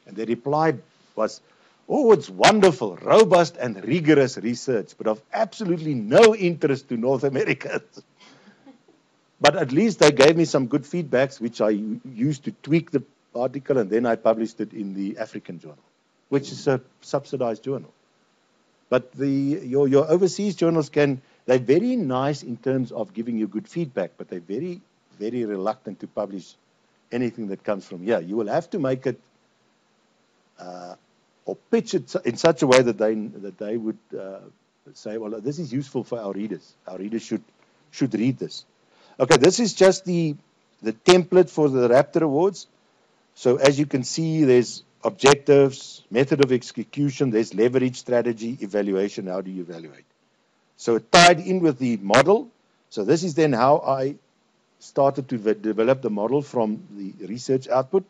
And the reply was, oh, it's wonderful, robust and rigorous research, but of absolutely no interest to North America. But at least they gave me some good feedbacks, which I used to tweak the article, and then I published it in the African Journal. which is a subsidized journal. But your overseas journals they're very nice in terms of giving you good feedback, but they're very, very reluctant to publish anything that comes from here. You will have to make it or pitch it in such a way that they would say, well, this is useful for our readers. Our readers should read this. Okay, this is just the template for the Raptor Awards. So as you can see, there's objectives, method of execution, there's leverage, strategy, evaluation. How do you evaluate? So it tied in with the model. So this is then how I started to develop the model from the research output.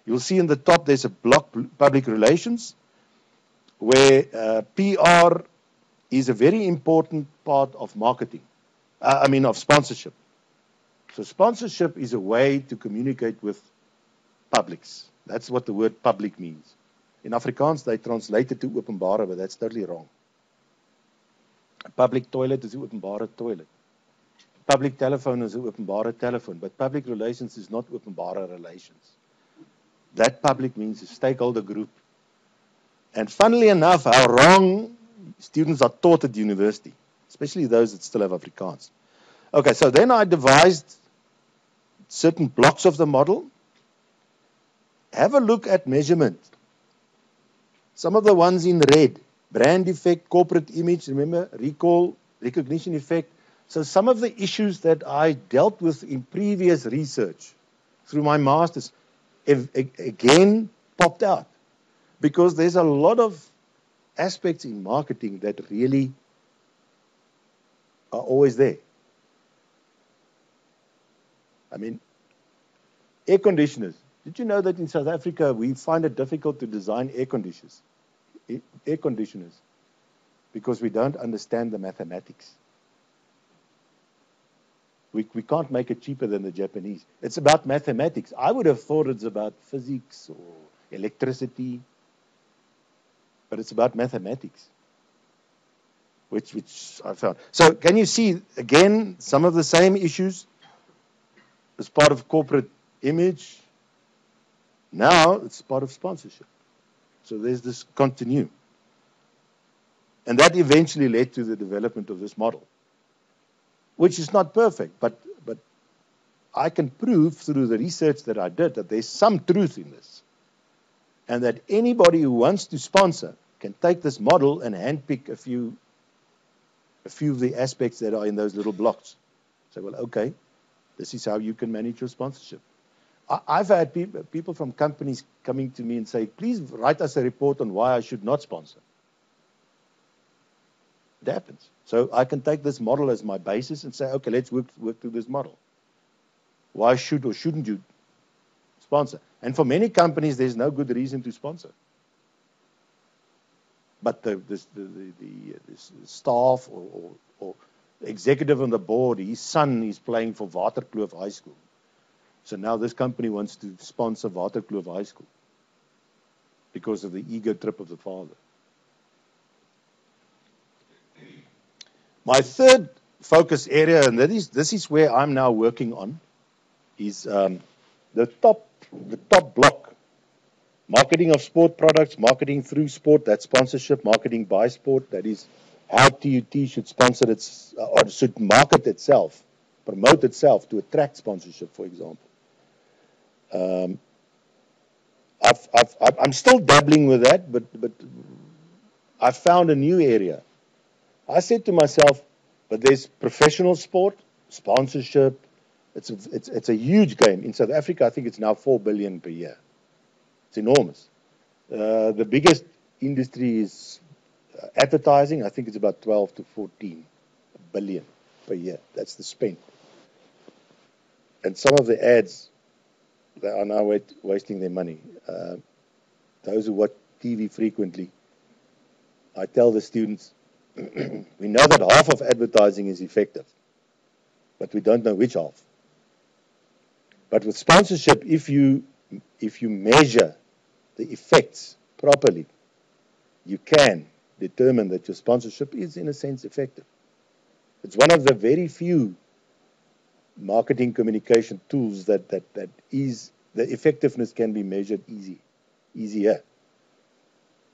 You'll see in the top there's a block, public relations, where PR is a very important part of marketing. Of sponsorship. So sponsorship is a way to communicate with publics. That's what the word public means. In Afrikaans, they translate it to openbare, but that's totally wrong. A public toilet is 'n openbare toilet. Public telephone is 'n openbare telephone, but public relations is not openbare relations. That public means a stakeholder group. And funnily enough, how wrong students are taught at university, especially those that still have Afrikaans. Okay, so then I devised certain blocks of the model. Have a look at measurement. Some of the ones in red, brand effect, corporate image, remember, recall, recognition effect. So some of the issues that I dealt with in previous research through my master's again popped out. Because there's a lot of aspects in marketing that really are always there. Air conditioners. Did you know that in South Africa we find it difficult to design air conditioners? Because we don't understand the mathematics. We can't make it cheaper than the Japanese. It's about mathematics. I would have thought it's about physics or electricity, but it's about mathematics, which I found. So can you see, again, some of the same issues as part of corporate image? Now it's part of sponsorship. So there's this continue. And that eventually led to the development of this model, which is not perfect, but I can prove through the research that I did that there's some truth in this. And that anybody who wants to sponsor can take this model and handpick a few of the aspects that are in those little blocks. Say, well, okay, this is how you can manage your sponsorship. I've had people from companies coming to me and say, please write us a report on why I should not sponsor. It happens. So I can take this model as my basis and say, okay, let's work through this model. Why should or shouldn't you sponsor? And for many companies, there's no good reason to sponsor. But the staff or executive on the board, his son is playing for Waterkloof High School. So now this company wants to sponsor Waterkloof High School because of the ego trip of the father. My third focus area, and this is where I'm now working on, is the top block. Marketing of sport products, marketing through sport, that's sponsorship, marketing by sport, that is how TUT should sponsor or should market itself, promote itself to attract sponsorship, for example. I'm still dabbling with that, but I found a new area. I said to myself, but there's professional sport, sponsorship. It's a huge game. In South Africa, I think it's now 4 billion per year. It's enormous. The biggest industry is advertising. I think it's about 12 to 14 billion per year. That's the spend. And some of the ads, they are now wasting their money. Those who watch TV frequently, I tell the students, we know that half of advertising is effective, but we don't know which half. But with sponsorship, if you measure the effects properly, you can determine that your sponsorship is, in a sense, effective. It's one of the very few marketing communication tools that is, the effectiveness can be measured easier.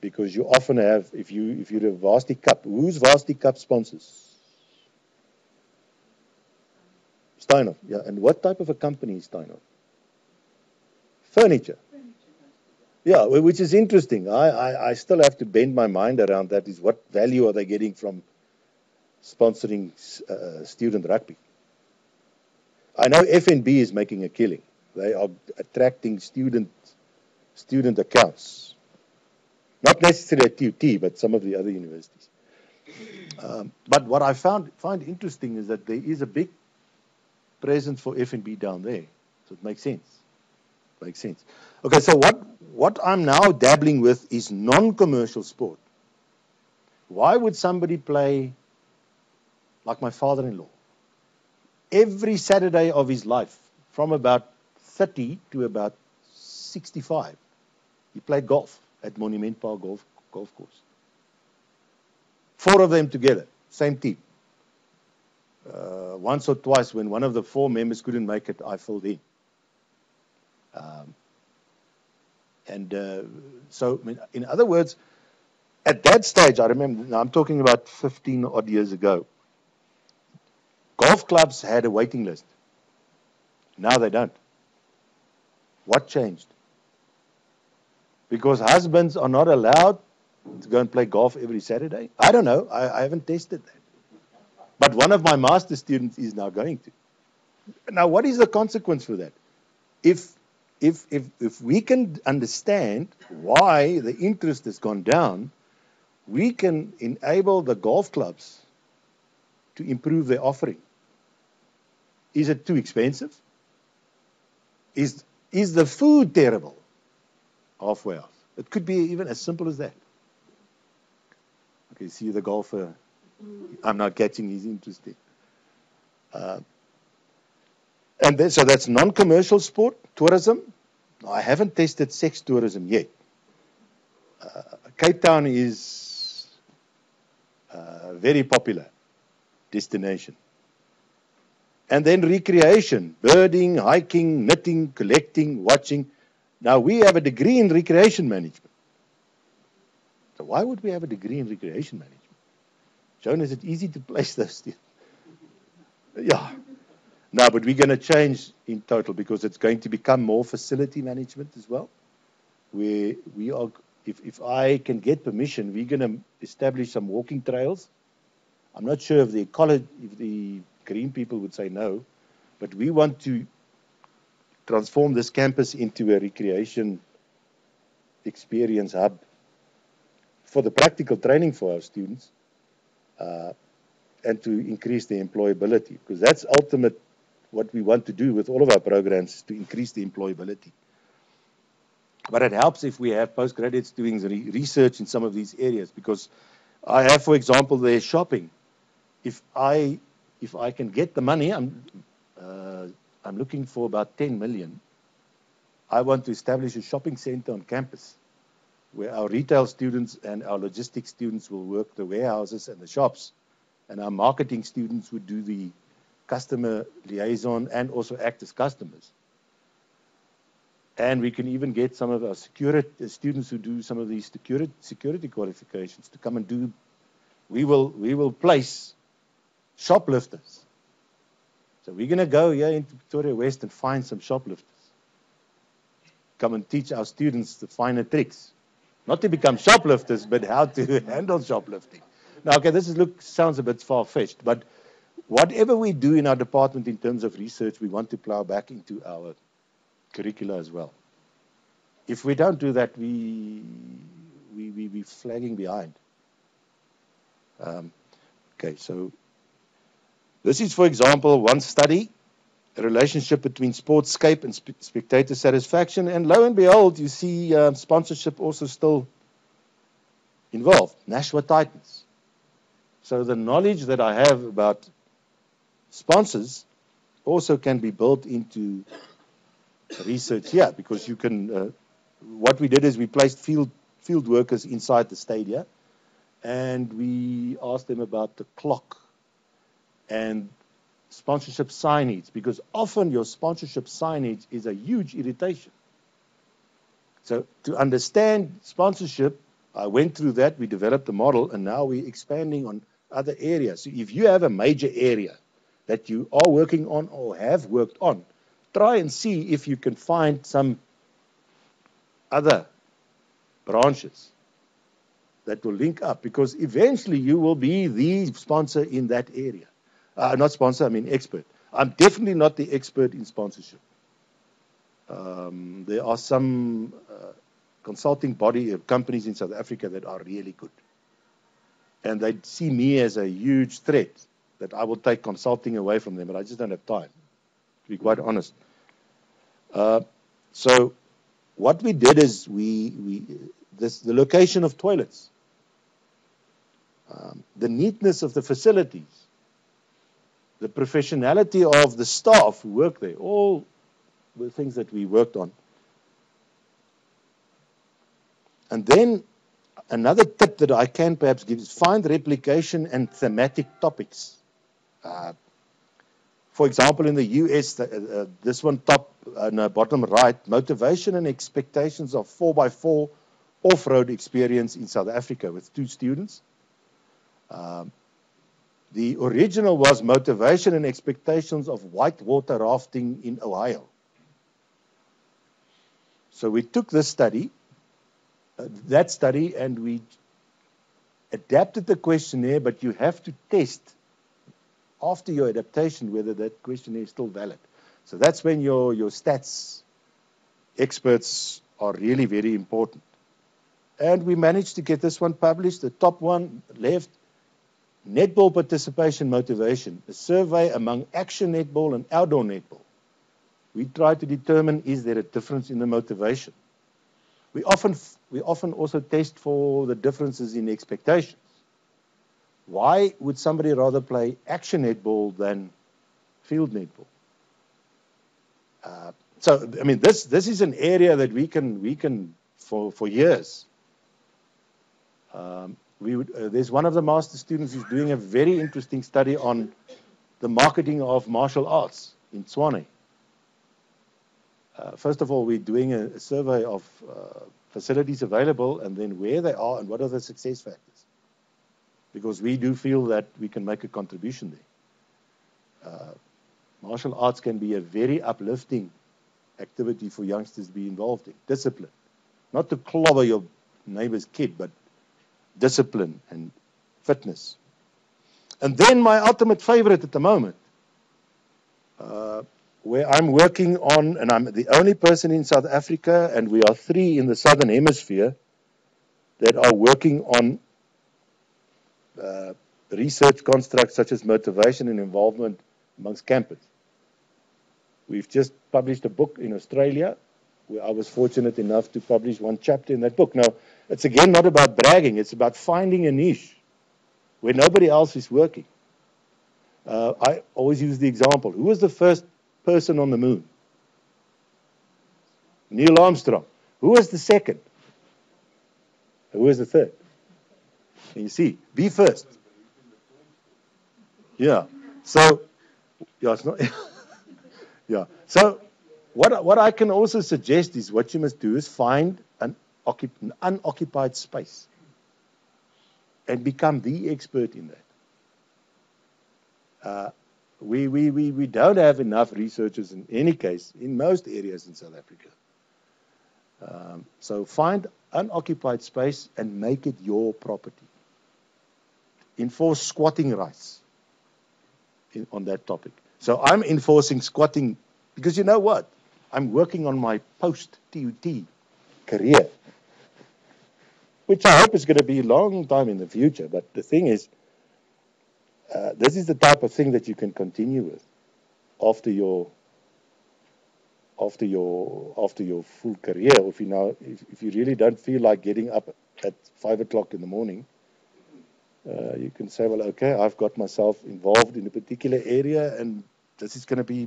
Because you often have, if you're a Varsity Cup, who's Varsity Cup sponsors? Steinhoff, yeah. And what type of a company is Steinhoff? Furniture. Yeah, which is interesting. I still have to bend my mind around that. Is what value are they getting from sponsoring student rugby? I know FNB is making a killing. They are attracting student accounts. Not necessarily at TUT, but some of the other universities. But what I find interesting is that there is a big presence for FNB down there. So it makes sense. Okay, so what I'm now dabbling with is non-commercial sport. Why would somebody play like my father-in-law? Every Saturday of his life, from about 30 to about 65, he played golf at Monument Park Golf Course. 4 of them together, same team. Once or twice, when one of the 4 members couldn't make it, I filled in. So, in other words, at that stage, I remember, now I'm talking about 15 odd years ago, golf clubs had a waiting list. Now they don't. What changed? Because husbands are not allowed to go and play golf every Saturday? I don't know. I haven't tested that. But one of my master students is now going to. Now, what is the consequence for that? If we can understand why the interest has gone down, we can enable the golf clubs to improve their offering. Is it too expensive? Is the food terrible? Halfway off. It could be even as simple as that. Okay, see the golfer. I'm not catching his interest there. So that's non-commercial sport, tourism. I haven't tested sex tourism yet. Cape Town is a very popular destination. And then recreation, birding, hiking, knitting, collecting, watching. Now, we have a degree in recreation management. So why would we have a degree in recreation management? Joan, is it easy to place those things? Yeah. No, but we're going to change in total because it's going to become more facility management as well. Where we are, if I can get permission, we're going to establish some walking trails. I'm not sure if the green people would say no, but we want to transform this campus into a recreation experience hub for the practical training for our students and to increase their employability, because that's ultimate what we want to do with all of our programs, to increase the employability. But it helps if we have postgraduates doing research in some of these areas, because I have, for example, their shopping. If I can get the money, I'm looking for about 10 million. I want to establish a shopping center on campus where our retail students and our logistics students will work the warehouses and the shops, and our marketing students would do the customer liaison and also act as customers. And we can even get some of our students who do some of these security qualifications to come and do. We will place shoplifters. So we're going to go here into Victoria West and find some shoplifters. Come and teach our students the finer tricks. Not to become shoplifters, but how to handle shoplifting. Now, okay, sounds a bit far-fetched, but whatever we do in our department in terms of research, we want to plow back into our curricula as well. If we don't do that, we're flagging behind. Okay, so this is, for example, one study, a relationship between sportscape and spectator satisfaction, and lo and behold, you see sponsorship also still involved. Nashua Titans. So the knowledge that I have about sponsors also can be built into research here, because you can. What we did is we placed field workers inside the stadia, and we asked them about the clock and sponsorship signage, because often your sponsorship signage is a huge irritation. So to understand sponsorship, I went through that, we developed the model, and now we're expanding on other areas. So if you have a major area that you are working on or have worked on, try and see if you can find some other branches that will link up, because eventually you will be the sponsor in that area. Not sponsor, I mean expert. I'm definitely not the expert in sponsorship. There are some consulting body companies in South Africa that are really good. And they see me as a huge threat that I will take consulting away from them, but I just don't have time, to be quite honest. So what we did is the location of toilets, the neatness of the facilities, the professionality of the staff who work there, all the things that we worked on. And then another tip that I can perhaps give is find replication and thematic topics. For example, in the US, this one top, bottom right, motivation and expectations of 4x4 off-road experience in South Africa with 2 students. The original was motivation and expectations of whitewater rafting in Ohio. So we took this study, and we adapted the questionnaire, but you have to test after your adaptation whether that questionnaire is still valid. So that's when your stats experts are really very important. And we managed to get this one published. The top one left, netball participation motivation, a survey among action netball and outdoor netball. We tried to determine, is there a difference in the motivation? We often also test for the differences in expectations. Why would somebody rather play action netball than field netball? So, I mean, this is an area that we can for years. There's one of the master students who's doing a very interesting study on the marketing of martial arts in Tshwane. First of all, we're doing a survey of facilities available, and then where they are and what are the success factors. Because we do feel that we can make a contribution there. Martial arts can be a very uplifting activity for youngsters to be involved in. Discipline. Not to clobber your neighbor's kid, but discipline and fitness. And then my ultimate favorite at the moment, where I'm working on, and I'm the only person in South Africa, and we are 3 in the Southern Hemisphere that are working on research constructs such as motivation and involvement amongst campers. We've just published a book in Australia where I was fortunate enough to publish one chapter in that book. Now, it's again not about bragging, it's about finding a niche where nobody else is working. I always use the example. Who was the first person on the moon? Neil Armstrong. Who was the second? Who was the third? And you see, be first. Yeah. So, yeah, it's not. Yeah. So, what I can also suggest is what you must do is find an unoccupied space and become the expert in that. We don't have enough researchers in any case in most areas in South Africa. So find unoccupied space and make it your property. Enforce squatting rights on that topic. So I'm enforcing squatting because you know what? I'm working on my post-TUT career, which I hope is going to be a long time in the future. But the thing is, this is the type of thing that you can continue with after your full career. If you really don't feel like getting up at 5 o'clock in the morning, you can say, well, okay, I've got myself involved in a particular area, and this is going to be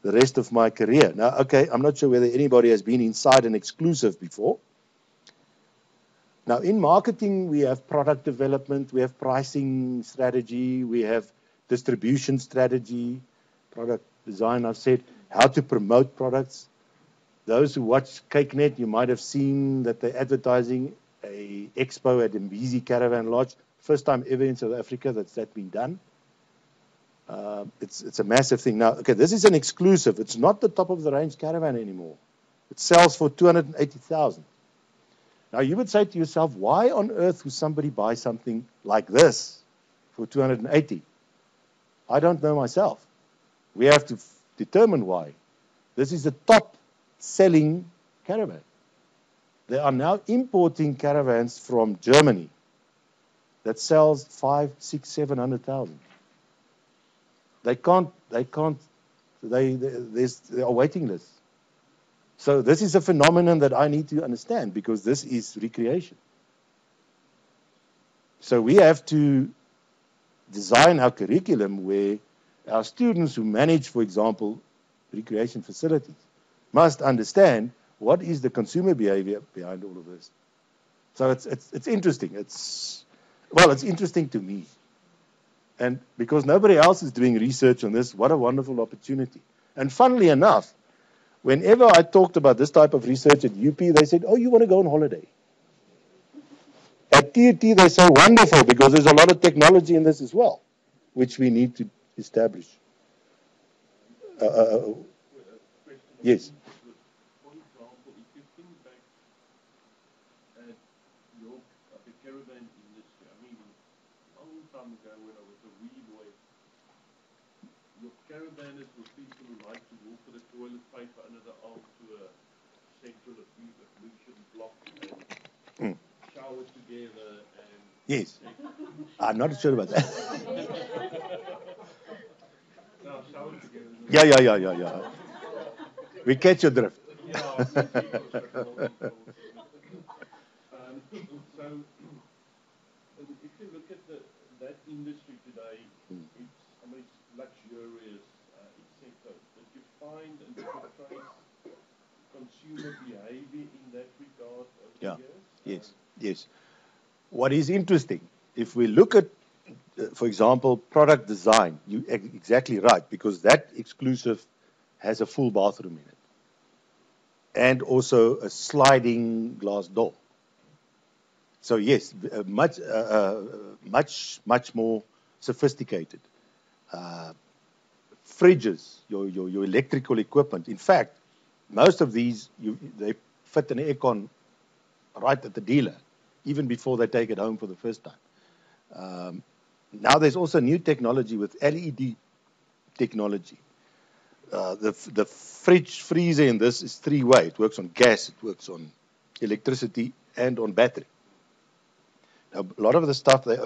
the rest of my career. Now, okay, I'm not sure whether anybody has been inside an exclusive before. Now, in marketing, we have product development, we have pricing strategy, we have distribution strategy, product design, I've said, how to promote products. Those who watch CakeNet, you might have seen that they're advertising a expo at Mbisi Caravan Lodge. First time ever in South Africa that's been done. It's a massive thing. Now, okay, this is an exclusive. It's not the top of the range caravan anymore. It sells for 280,000. Now, you would say to yourself, why on earth would somebody buy something like this for 280? I don't know myself. We have to determine why. This is the top-selling caravan. They are now importing caravans from Germany that sells 500,000, 600,000, 700,000. There are waiting lists. So this is a phenomenon that I need to understand because this is recreation. So we have to design our curriculum where our students who manage, for example, recreation facilities must understand what is the consumer behavior behind all of this. So it's interesting. It's interesting to me. And because nobody else is doing research on this, what a wonderful opportunity. And funnily enough, whenever I talked about this type of research at UP, they said, oh, you want to go on holiday. At TUT, they say, wonderful, because there's a lot of technology in this as well, which we need to establish. Yes. For example, if you think back at the caravan industry, I mean, a long time ago when I was a wee boy, your caravanners were people who like to walk with a toilet paper under the arm to a central ablution block and shower together and... Yes. I'm not sure about that. No, shower together. Yeah. We catch your drift. Yeah. So, if you look at that industry today, it's luxurious, etc. Did you find and did you trace consumer behavior in that regard over the years? Yes. What is interesting, if we look at, for example, product design, you're exactly right, because that exclusive has a full bathroom in it. And also a sliding glass door. So yes, much more sophisticated. Fridges, your electrical equipment. In fact, most of these, they fit an aircon right at the dealer, even before they take it home for the first time. Now there's also new technology with LED technology. The fridge freezer in this is three-way. It works on gas, it works on electricity, and on battery. Now, a lot of the stuff they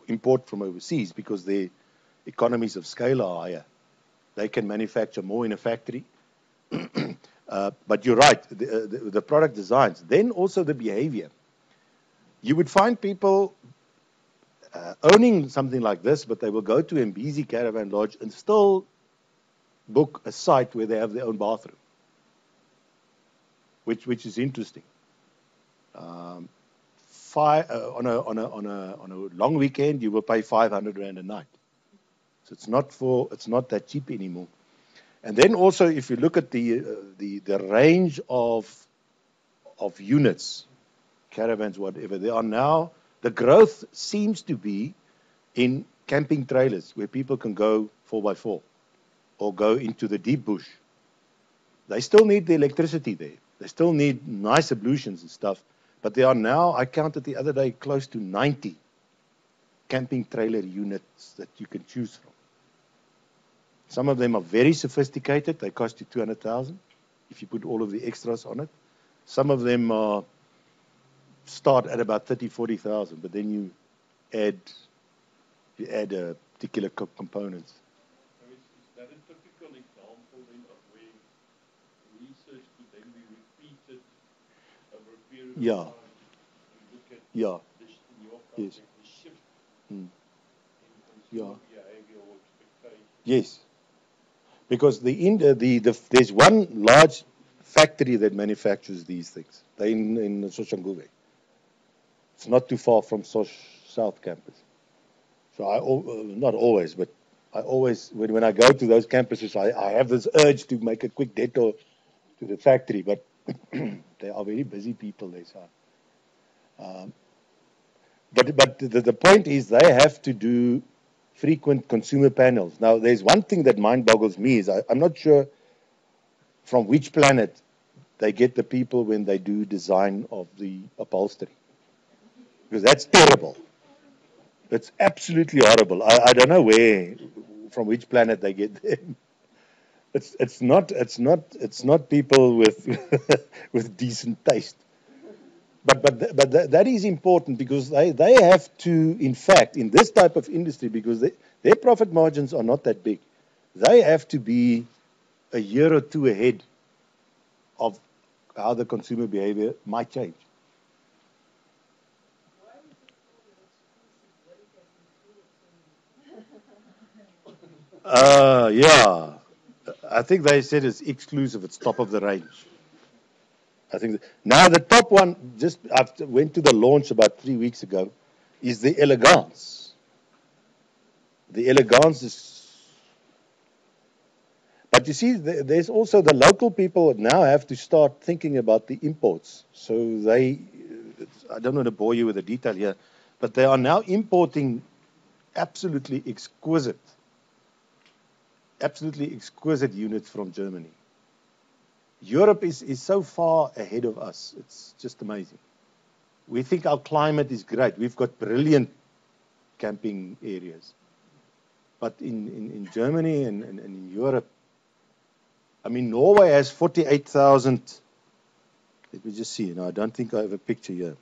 import from overseas because their economies of scale are higher. They can manufacture more in a factory. But you're right, the product designs. Then also the behavior. You would find people owning something like this, but they will go to Mbisi Caravan Lodge and still book a site where they have their own bathroom, which is interesting. On a long weekend, you will pay 500 rand a night. So it's not that cheap anymore. And then also, if you look at the range of units, caravans, whatever, they are now, the growth seems to be in camping trailers where people can go 4x4 or go into the deep bush. They still need the electricity there. They still need nice ablutions and stuff. But there are now, I counted the other day, close to 90 camping trailer units that you can choose from. Some of them are very sophisticated. They cost you 200,000 if you put all of the extras on it. Some of them start at about 30,000, 40,000, but then you add particular components. So is that a typical example then of where research could then be repeated over a period of time? And look at in your context, the shift in consumer behavior or expectation. Yes. Because there's one large factory that manufactures these things. They're in Soshanguve. It's not too far from South Campus. So not always, but I always, when I go to those campuses, I have this urge to make a quick detour to the factory, but they are very busy people, they say. But the point is they have to do frequent consumer panels. Now, there's one thing that mind boggles me is I'm not sure from which planet they get the people when they do design of the upholstery. Because that's terrible. It's absolutely horrible. I don't know from which planet they get them. It's not people with with decent taste. But that is important because they have to, in fact, in this type of industry, because their profit margins are not that big, they have to be a year or two ahead of how the consumer behavior might change. Yeah. I think they said it's exclusive. It's top of the range. I think now the top one, just after went to the launch about 3 weeks ago, is the Elegance. The Elegance is, but you see, there's also the local people now have to start thinking about the imports. So I don't want to bore you with the detail here, but they are now importing absolutely exquisite units from Germany. Europe is so far ahead of us. It's just amazing. We think our climate is great. We've got brilliant camping areas. But in Germany and in Europe, I mean, Norway has 48,000. Let me just see. No, I don't think I have a picture here.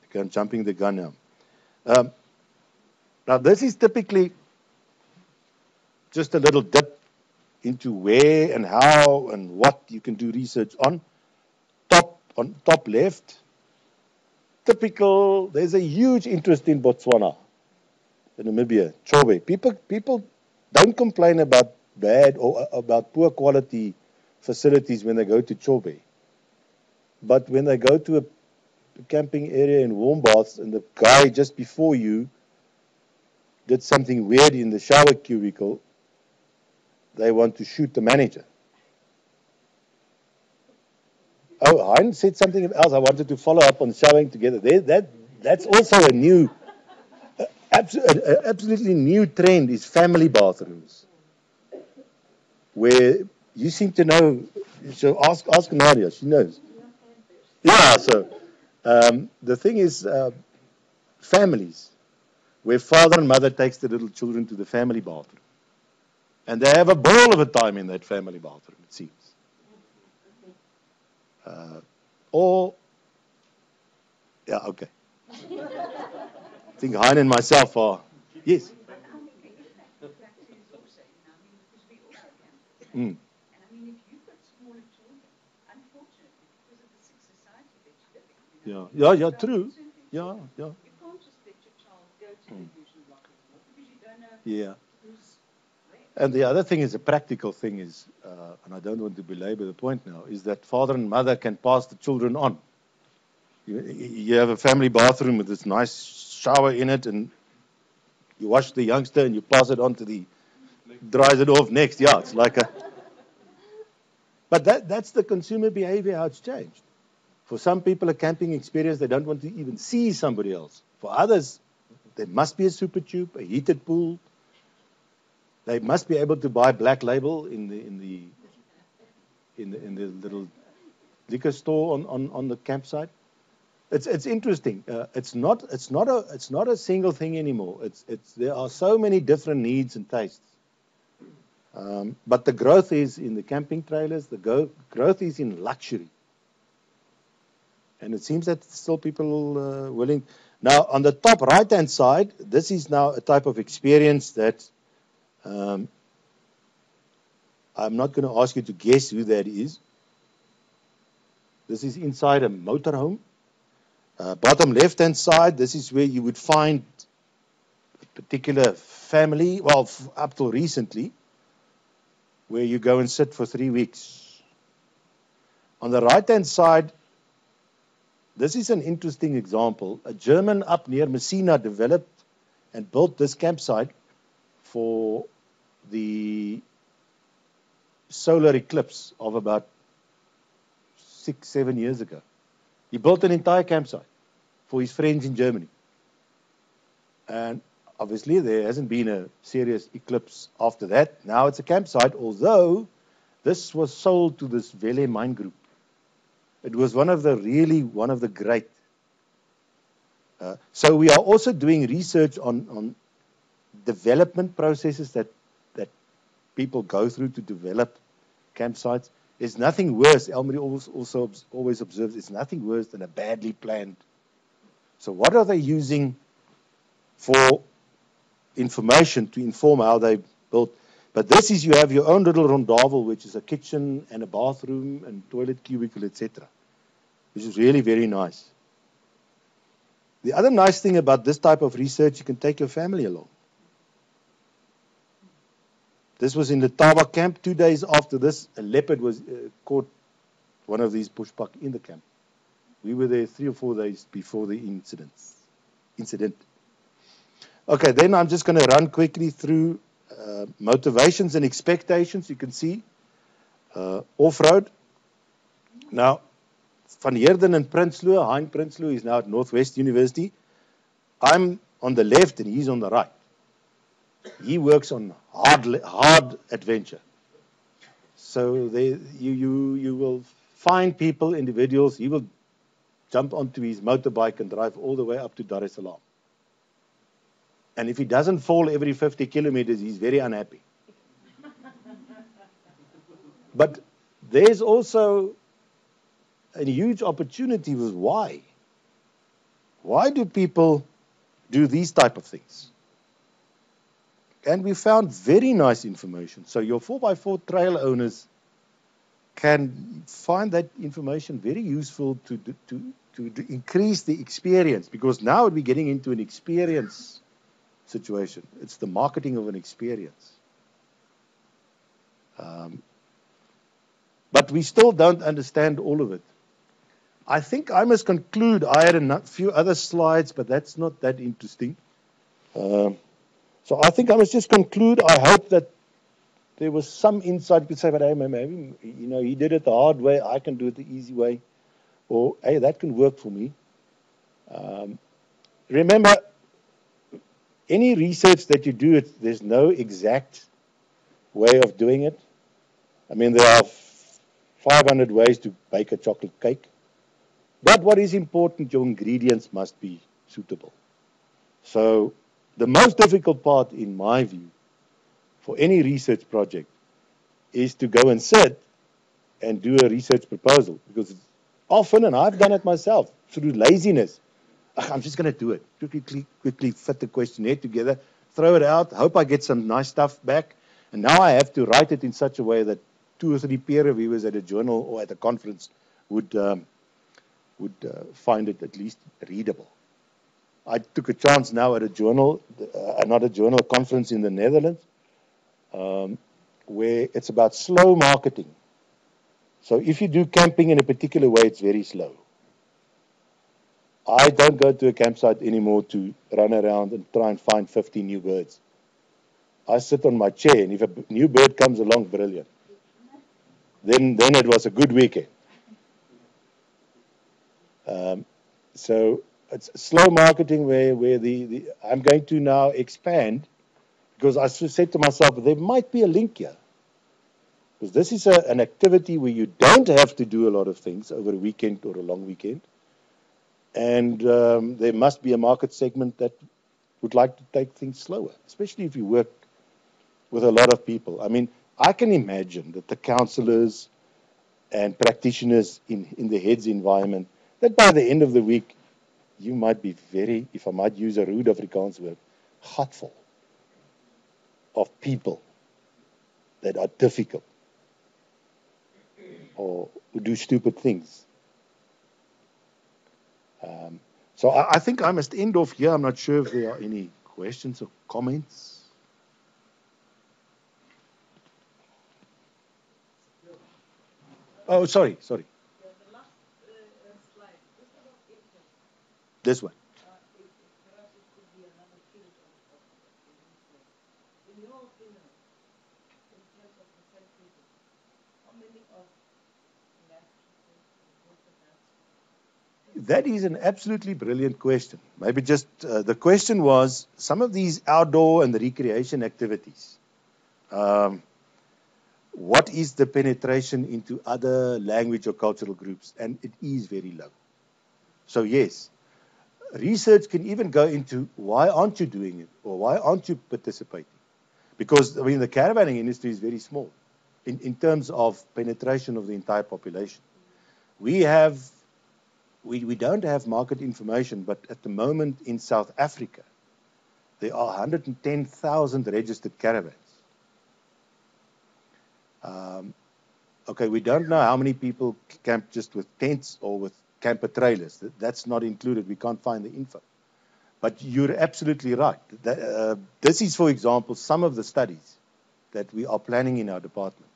Okay, I'm jumping the gun now. Now, this is typically just a little dip into where and how and what you can do research on. Top left, typical. There's a huge interest in Botswana, in Namibia, Chobe. People don't complain about bad or about poor quality facilities when they go to Chobe, but when they go to a camping area in warm baths and the guy just before you did something weird in the shower cubicle, they want to shoot the manager. Oh, Hein said something else. I wanted to follow up on showering together. That's also a new, absolutely new trend is family bathrooms, where you seem to know. So ask Nadia, she knows. Yeah. So the thing is, families where father and mother takes the little children to the family bathroom, and they have a ball of a time in that family bathroom. It seems. Yeah, okay. I think Hein and myself are, yes. Mm. Yeah, true. Yeah. Yeah. And the other thing is, a practical thing is, and I don't want to belabor the point now, is that father and mother can pass the children on. You have a family bathroom with this nice shower in it, and you wash the youngster and you pass it on to the, dries it off next. Yeah, it's like a... But that's the consumer behavior, how it's changed. For some people, a camping experience, they don't want to even see somebody else. For others, there must be a super tube, a heated pool. They must be able to buy Black Label in the little liquor store on the campsite. It's interesting. It's not a single thing anymore. There are so many different needs and tastes. But the growth is in the camping trailers. The growth is in luxury. And it seems that still people willing. Now, on the top right-hand side, this is now a type of experience that I'm not going to ask you to guess who that is. This is inside a motorhome. Bottom left-hand side, this is where you would find a particular family, well, up till recently, where you go and sit for 3 weeks. On the right-hand side, this is an interesting example. A German up near Messina developed and built this campsite for the solar eclipse of about 6-7 years ago. He built an entire campsite. for his friends in Germany. And obviously there hasn't been a serious eclipse after that. Now it's a campsite, although this was sold to this Welle Mine Group. It was one of the great. So we are also doing research on development processes that people go through to develop campsites. There's nothing worse, Elmarie also always observes, it's nothing worse than a badly planned. So what are they using for information to inform how they built? But this is, you have your own little rondavel, which is a kitchen and a bathroom and toilet cubicle, etc., which is really very nice. The other nice thing about this type of research, you can take your family along. This was in the Taba camp. 2 days after this, a leopard was caught one of these bushbuck in the camp. We were there 3 or 4 days before the incident. Okay, then I'm just going to run quickly through motivations and expectations. You can see off-road. Now, Van Heerden and Prinsloo, Hein Prinsloo is now at Northwest University. I'm on the left and he's on the right. He works on hard adventure. So you will find people, individuals, he will jump onto his motorbike and drive all the way up to Dar es Salaam. And if he doesn't fall every 50 kilometers, he's very unhappy. But there's also a huge opportunity with why. Why do people do these type of things? And we found very nice information. So your 4x4 trail owners can find that information very useful to increase the experience, because now we're getting into an experience situation. It's the marketing of an experience. But we still don't understand all of it. I think I must conclude. I had a few other slides, but that's not that interesting. So I think I must just conclude. I hope that there was some insight. You could say, but hey, maybe, he did it the hard way. I can do it the easy way. Or, hey, that can work for me. Remember, any research that you do, there's no exact way of doing it. I mean, there are 500 ways to bake a chocolate cake. But what is important, your ingredients must be suitable. So the most difficult part, in my view, for any research project is to go and sit and do a research proposal. Because it's often, and I've done it myself, through laziness, I'm just going to do it. Quickly fit the questionnaire together, throw it out, hope I get some nice stuff back. And now I have to write it in such a way that 2 or 3 peer reviewers at a journal or at a conference would find it at least readable. I took a chance now at a conference in the Netherlands, where it's about slow marketing. So if you do camping in a particular way, it's very slow. I don't go to a campsite anymore to run around and try and find 50 new birds. I sit on my chair, and if a new bird comes along, brilliant. Then it was a good weekend. So it's slow marketing where I'm going to now expand, because I said to myself, there might be a link here. Because this is an activity where you don't have to do a lot of things over a weekend or a long weekend. And there must be a market segment that would like to take things slower, especially if you work with a lot of people. I mean, I can imagine that the counselors and practitioners in the heads environment, that by the end of the week, you might be very, if I might use a rude Afrikaans word, gatvol of people that are difficult or who do stupid things. So I think I must end off here. I'm not sure if there are any questions or comments. Oh, sorry. The last slide, just about interest. This one. Perhaps it could be another field of interest. In your opinion, in terms of research people, how many of left That is an absolutely brilliant question. Maybe just the question was some of these outdoor and recreation activities. What is the penetration into other language or cultural groups? And it is very low. So yes, research can even go into why aren't you doing it or why aren't you participating? Because, I mean, the caravanning industry is very small in terms of penetration of the entire population. We don't have market information, but at the moment in South Africa, there are 110,000 registered caravans. Okay, we don't know how many people camp just with tents or with camper trailers. That's not included. We can't find the info. But you're absolutely right. This is, for example, some of the studies that we are planning in our department.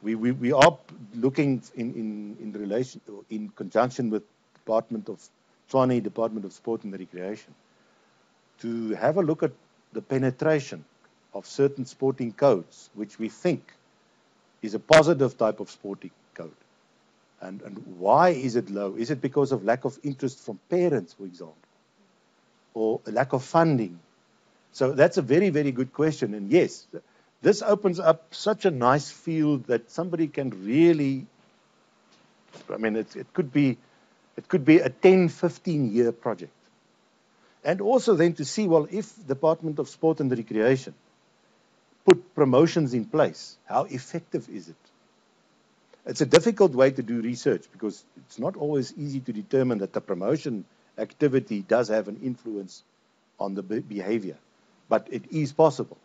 We are looking in relation, in conjunction with Department of Sport and Recreation, to have a look at the penetration of certain sporting codes, which we think is a positive type of sporting code. And why is it low? Is it because of lack of interest from parents, for example, or a lack of funding? So that's a very, very good question. And yes, this opens up such a nice field that somebody can really, I mean, it could be a 10, 15-year project. And also then to see, well, if Department of Sport and Recreation put promotions in place, how effective is it? It's a difficult way to do research because it's not always easy to determine that the promotion activity does have an influence on the behavior. But it is possible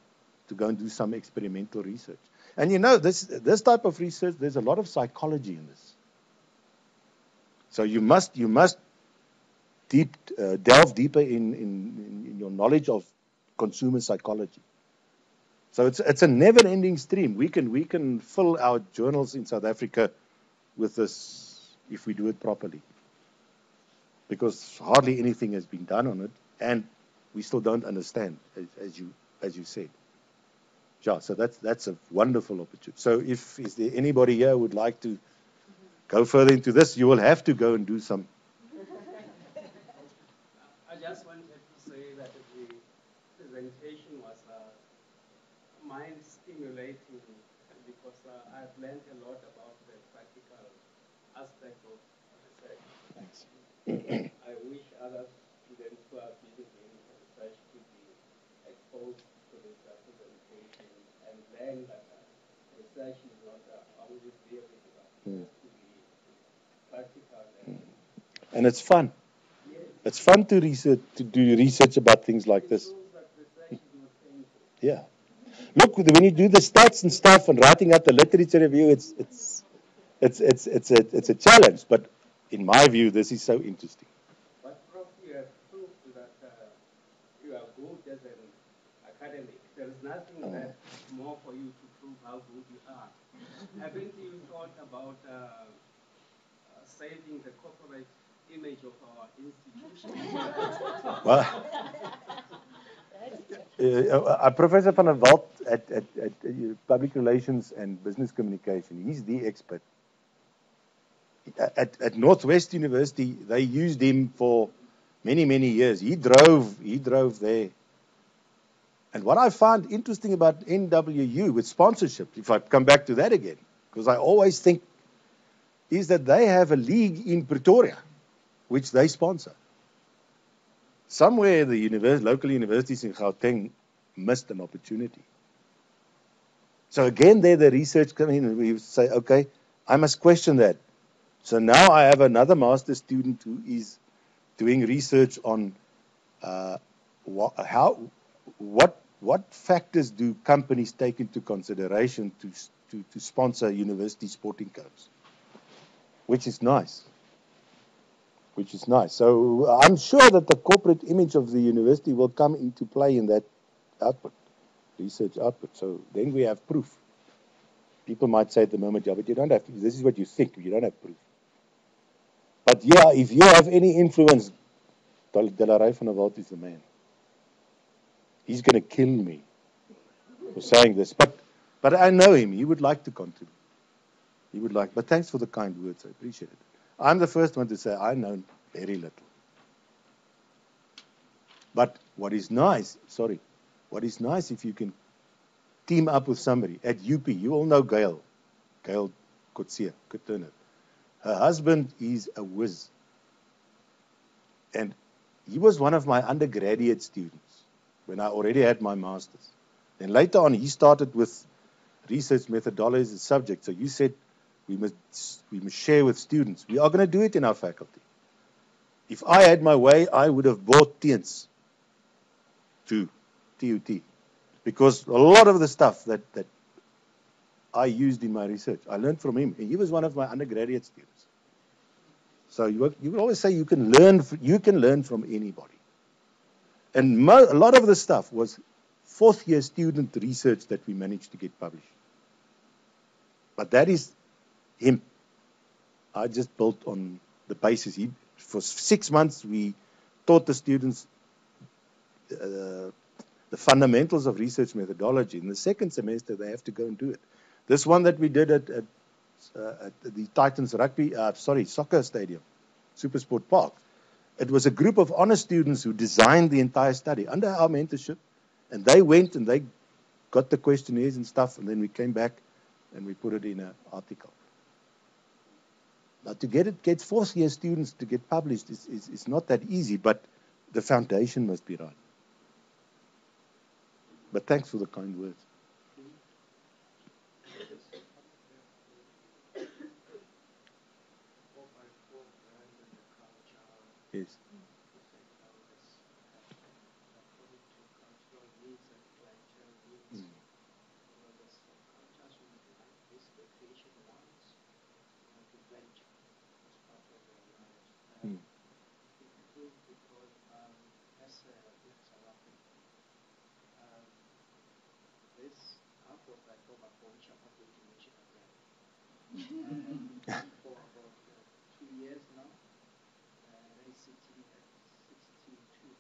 to go and do some experimental research. And you know, this type of research, there's a lot of psychology in this. So you must delve deeper in your knowledge of consumer psychology. So it's a never-ending stream. We can fill our journals in South Africa with this if we do it properly, because hardly anything has been done on it, and we still don't understand, as you said. Yeah, so that's a wonderful opportunity. So is there anybody here who would like to go further into this? You will have to go and do some. I just wanted to say that the presentation was mind-stimulating because I've learned a lot about the practical aspect of research. Thanks. I wish other students who are busy in research to be exposed to this presentation and learn that research is not only theory, but it has to be practical. And it's fun. Yes. It's fun to do research about things like this. That research is not painful. Yeah. Look, when you do the stats and stuff and writing out the literature review, it's a challenge. But in my view, this is so interesting. But Prof, you have proved that you are good as an academic. There is nothing left more for you to prove how good you are. Haven't you thought about saving the corporate image of our institution? Well, Professor van Heerden at Public Relations and Business Communication, he's the expert. At Northwest University, they used him for many, many years. He drove there. And what I find interesting about NWU with sponsorship, if I come back to that again, because I always think, is that they have a league in Pretoria, which they sponsor. Somewhere the local universities in Gauteng missed an opportunity. So again, there the research comes in and we say, okay, I must question that. So now I have another master's student who is doing research on what factors do companies take into consideration to sponsor university sporting clubs, which is nice. So I'm sure that the corporate image of the university will come into play in that research output. So then we have proof. People might say at the moment, yeah, but you don't have, this is what you think, you don't have proof. But yeah, if you have any influence, Delaray van der Walt is the man. He's going to kill me for saying this. But I know him. He would like to contribute. But thanks for the kind words. I appreciate it. I'm the first one to say I know very little. But what is nice if you can team up with somebody. At UP, you all know Gail Kutsia, Kutuner. Her husband is a whiz. And he was one of my undergraduate students when I already had my master's. Then later on, he started with research methodology as a subject. So you said we must share with students. We are going to do it in our faculty. If I had my way, I would have bought Tiens to TUT. Because a lot of the stuff that I used in my research, I learned from him. And he was one of my undergraduate students. So you will always say you can learn from anybody. And a lot of the stuff was fourth-year student research that we managed to get published. But that is him. I just built on the basis. For 6 months, we taught the students the fundamentals of research methodology. In the second semester, they have to go and do it. This one that we did at the Titans soccer stadium, Supersport Park. It was a group of honor students who designed the entire study under our mentorship, and they went and they got the questionnaires and stuff, and then we came back and we put it in an article. Now, to get fourth-year students to get published is not that easy, but the foundation must be right. But thanks for the kind words. Yes. For about 2 years now, and sitting at 62,000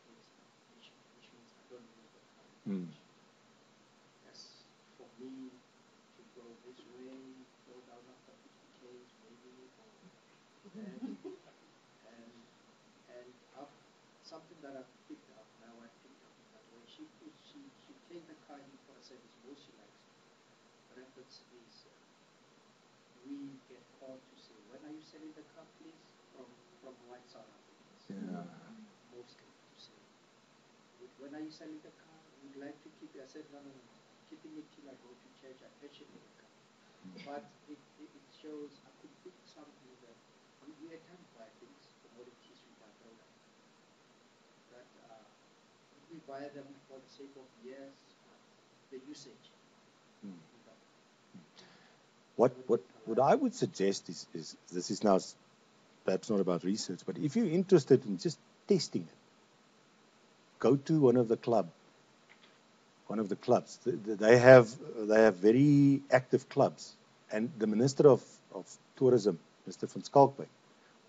kids now, which means I don't need the current age. Yes, for me to go this way, go down after 50 Ks, maybe, and something that I've picked up, my wife picked up, that when she takes the car in for a service, most she likes records is we get called to say, when are you selling the car, please? From white South Africans. Yeah. Mostly to say, when are you selling the car? We'd like to keep it. I said, no. Keeping it till I go to church, I pension the car. But it shows, I could pick something that we at times buy things, commodities with our product, that we buy them for the sake of years, the usage. What I would suggest is this is now perhaps not about research, but if you're interested in just testing it, go to one of the clubs. They have very active clubs, and the Minister of Tourism, Mr. van Schalkwyk,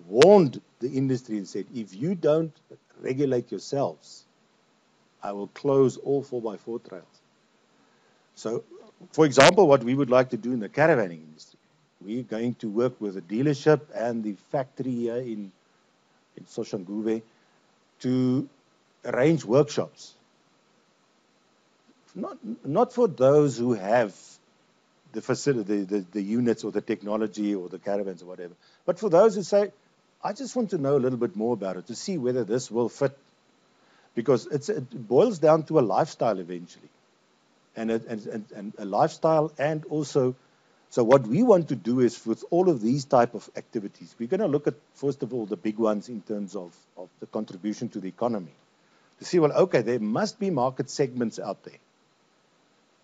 warned the industry and said, if you don't regulate yourselves, I will close all 4x4 trails. So, for example, what we would like to do in the caravanning industry, we're going to work with a dealership and the factory here in Soshanguve to arrange workshops. Not for those who have the facility, the units or the technology or the caravans or whatever, but for those who say, I just want to know a little bit more about it to see whether this will fit, because it boils down to a lifestyle eventually. And a lifestyle, and also, so what we want to do is with all of these type of activities, we're going to look at, first of all, the big ones in terms of the contribution to the economy. To see, well, okay, there must be market segments out there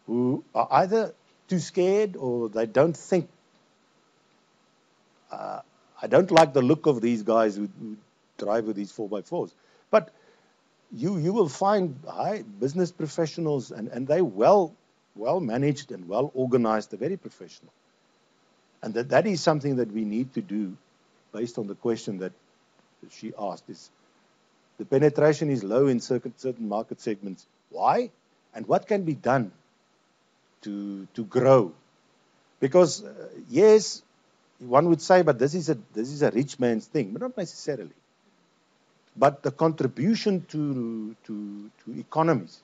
who are either too scared or they don't think, I don't like the look of these guys who drive with these 4x4s. But you will find high business professionals, and they're well managed and well organized. They're very professional. And that is something that we need to do based on the question that she asked. Is the penetration is low in certain market segments. Why? And what can be done to grow? Because, yes, one would say, but this is a rich man's thing, but not necessarily. But the contribution to economies,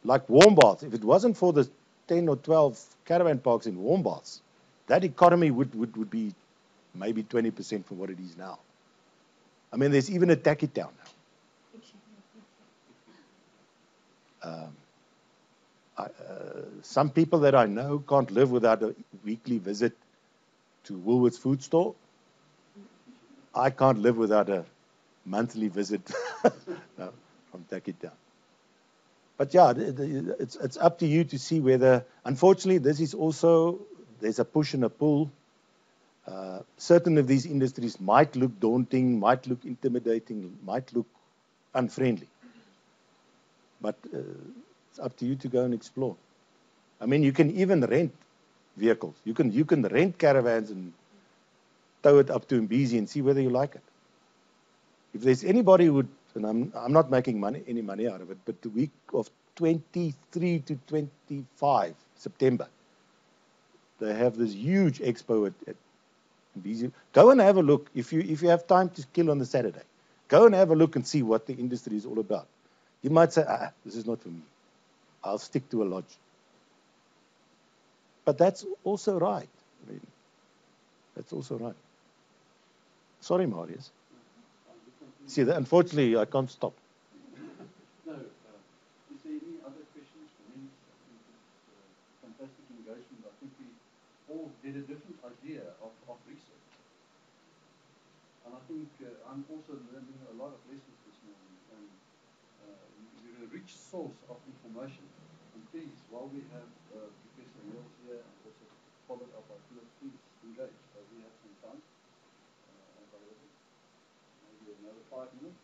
like warm baths, if it wasn't for the 10 or 12 caravan parks in warm baths, that economy would be maybe 20% from what it is now. I mean, there's even a tacky town now. Some people that I know can't live without a weekly visit to Woolworths food store. I can't live without a monthly visit no, from Tacky Town. But yeah, it's up to you to see whether, unfortunately, this is also, there's a push and a pull. Certain of these industries might look daunting, might look intimidating, might look unfriendly. But it's up to you to go and explore. I mean, you can even rent vehicles. You can rent caravans and tow it up to Mbezi and see whether you like it. If there's anybody who would, and I'm not making any money out of it, but the week of 23 to 25 September, they have this huge expo at Mbezi. Go and have a look. If you have time to kill on the Saturday, go and have a look and see what the industry is all about. You might say, this is not for me. I'll stick to a lodge. But that's also right. I mean, that's also right. Sorry, Marius. See, unfortunately, I can't stop. No. Is there any other questions for me? I think it's fantastic engagement. I think we all get a different idea of research. And I think I'm also learning a lot of lessons this morning. And you're a rich source of information. And please, while we have Professor Mills here and also followed up by Philip, please engage. We have some time available. Maybe another 5 minutes.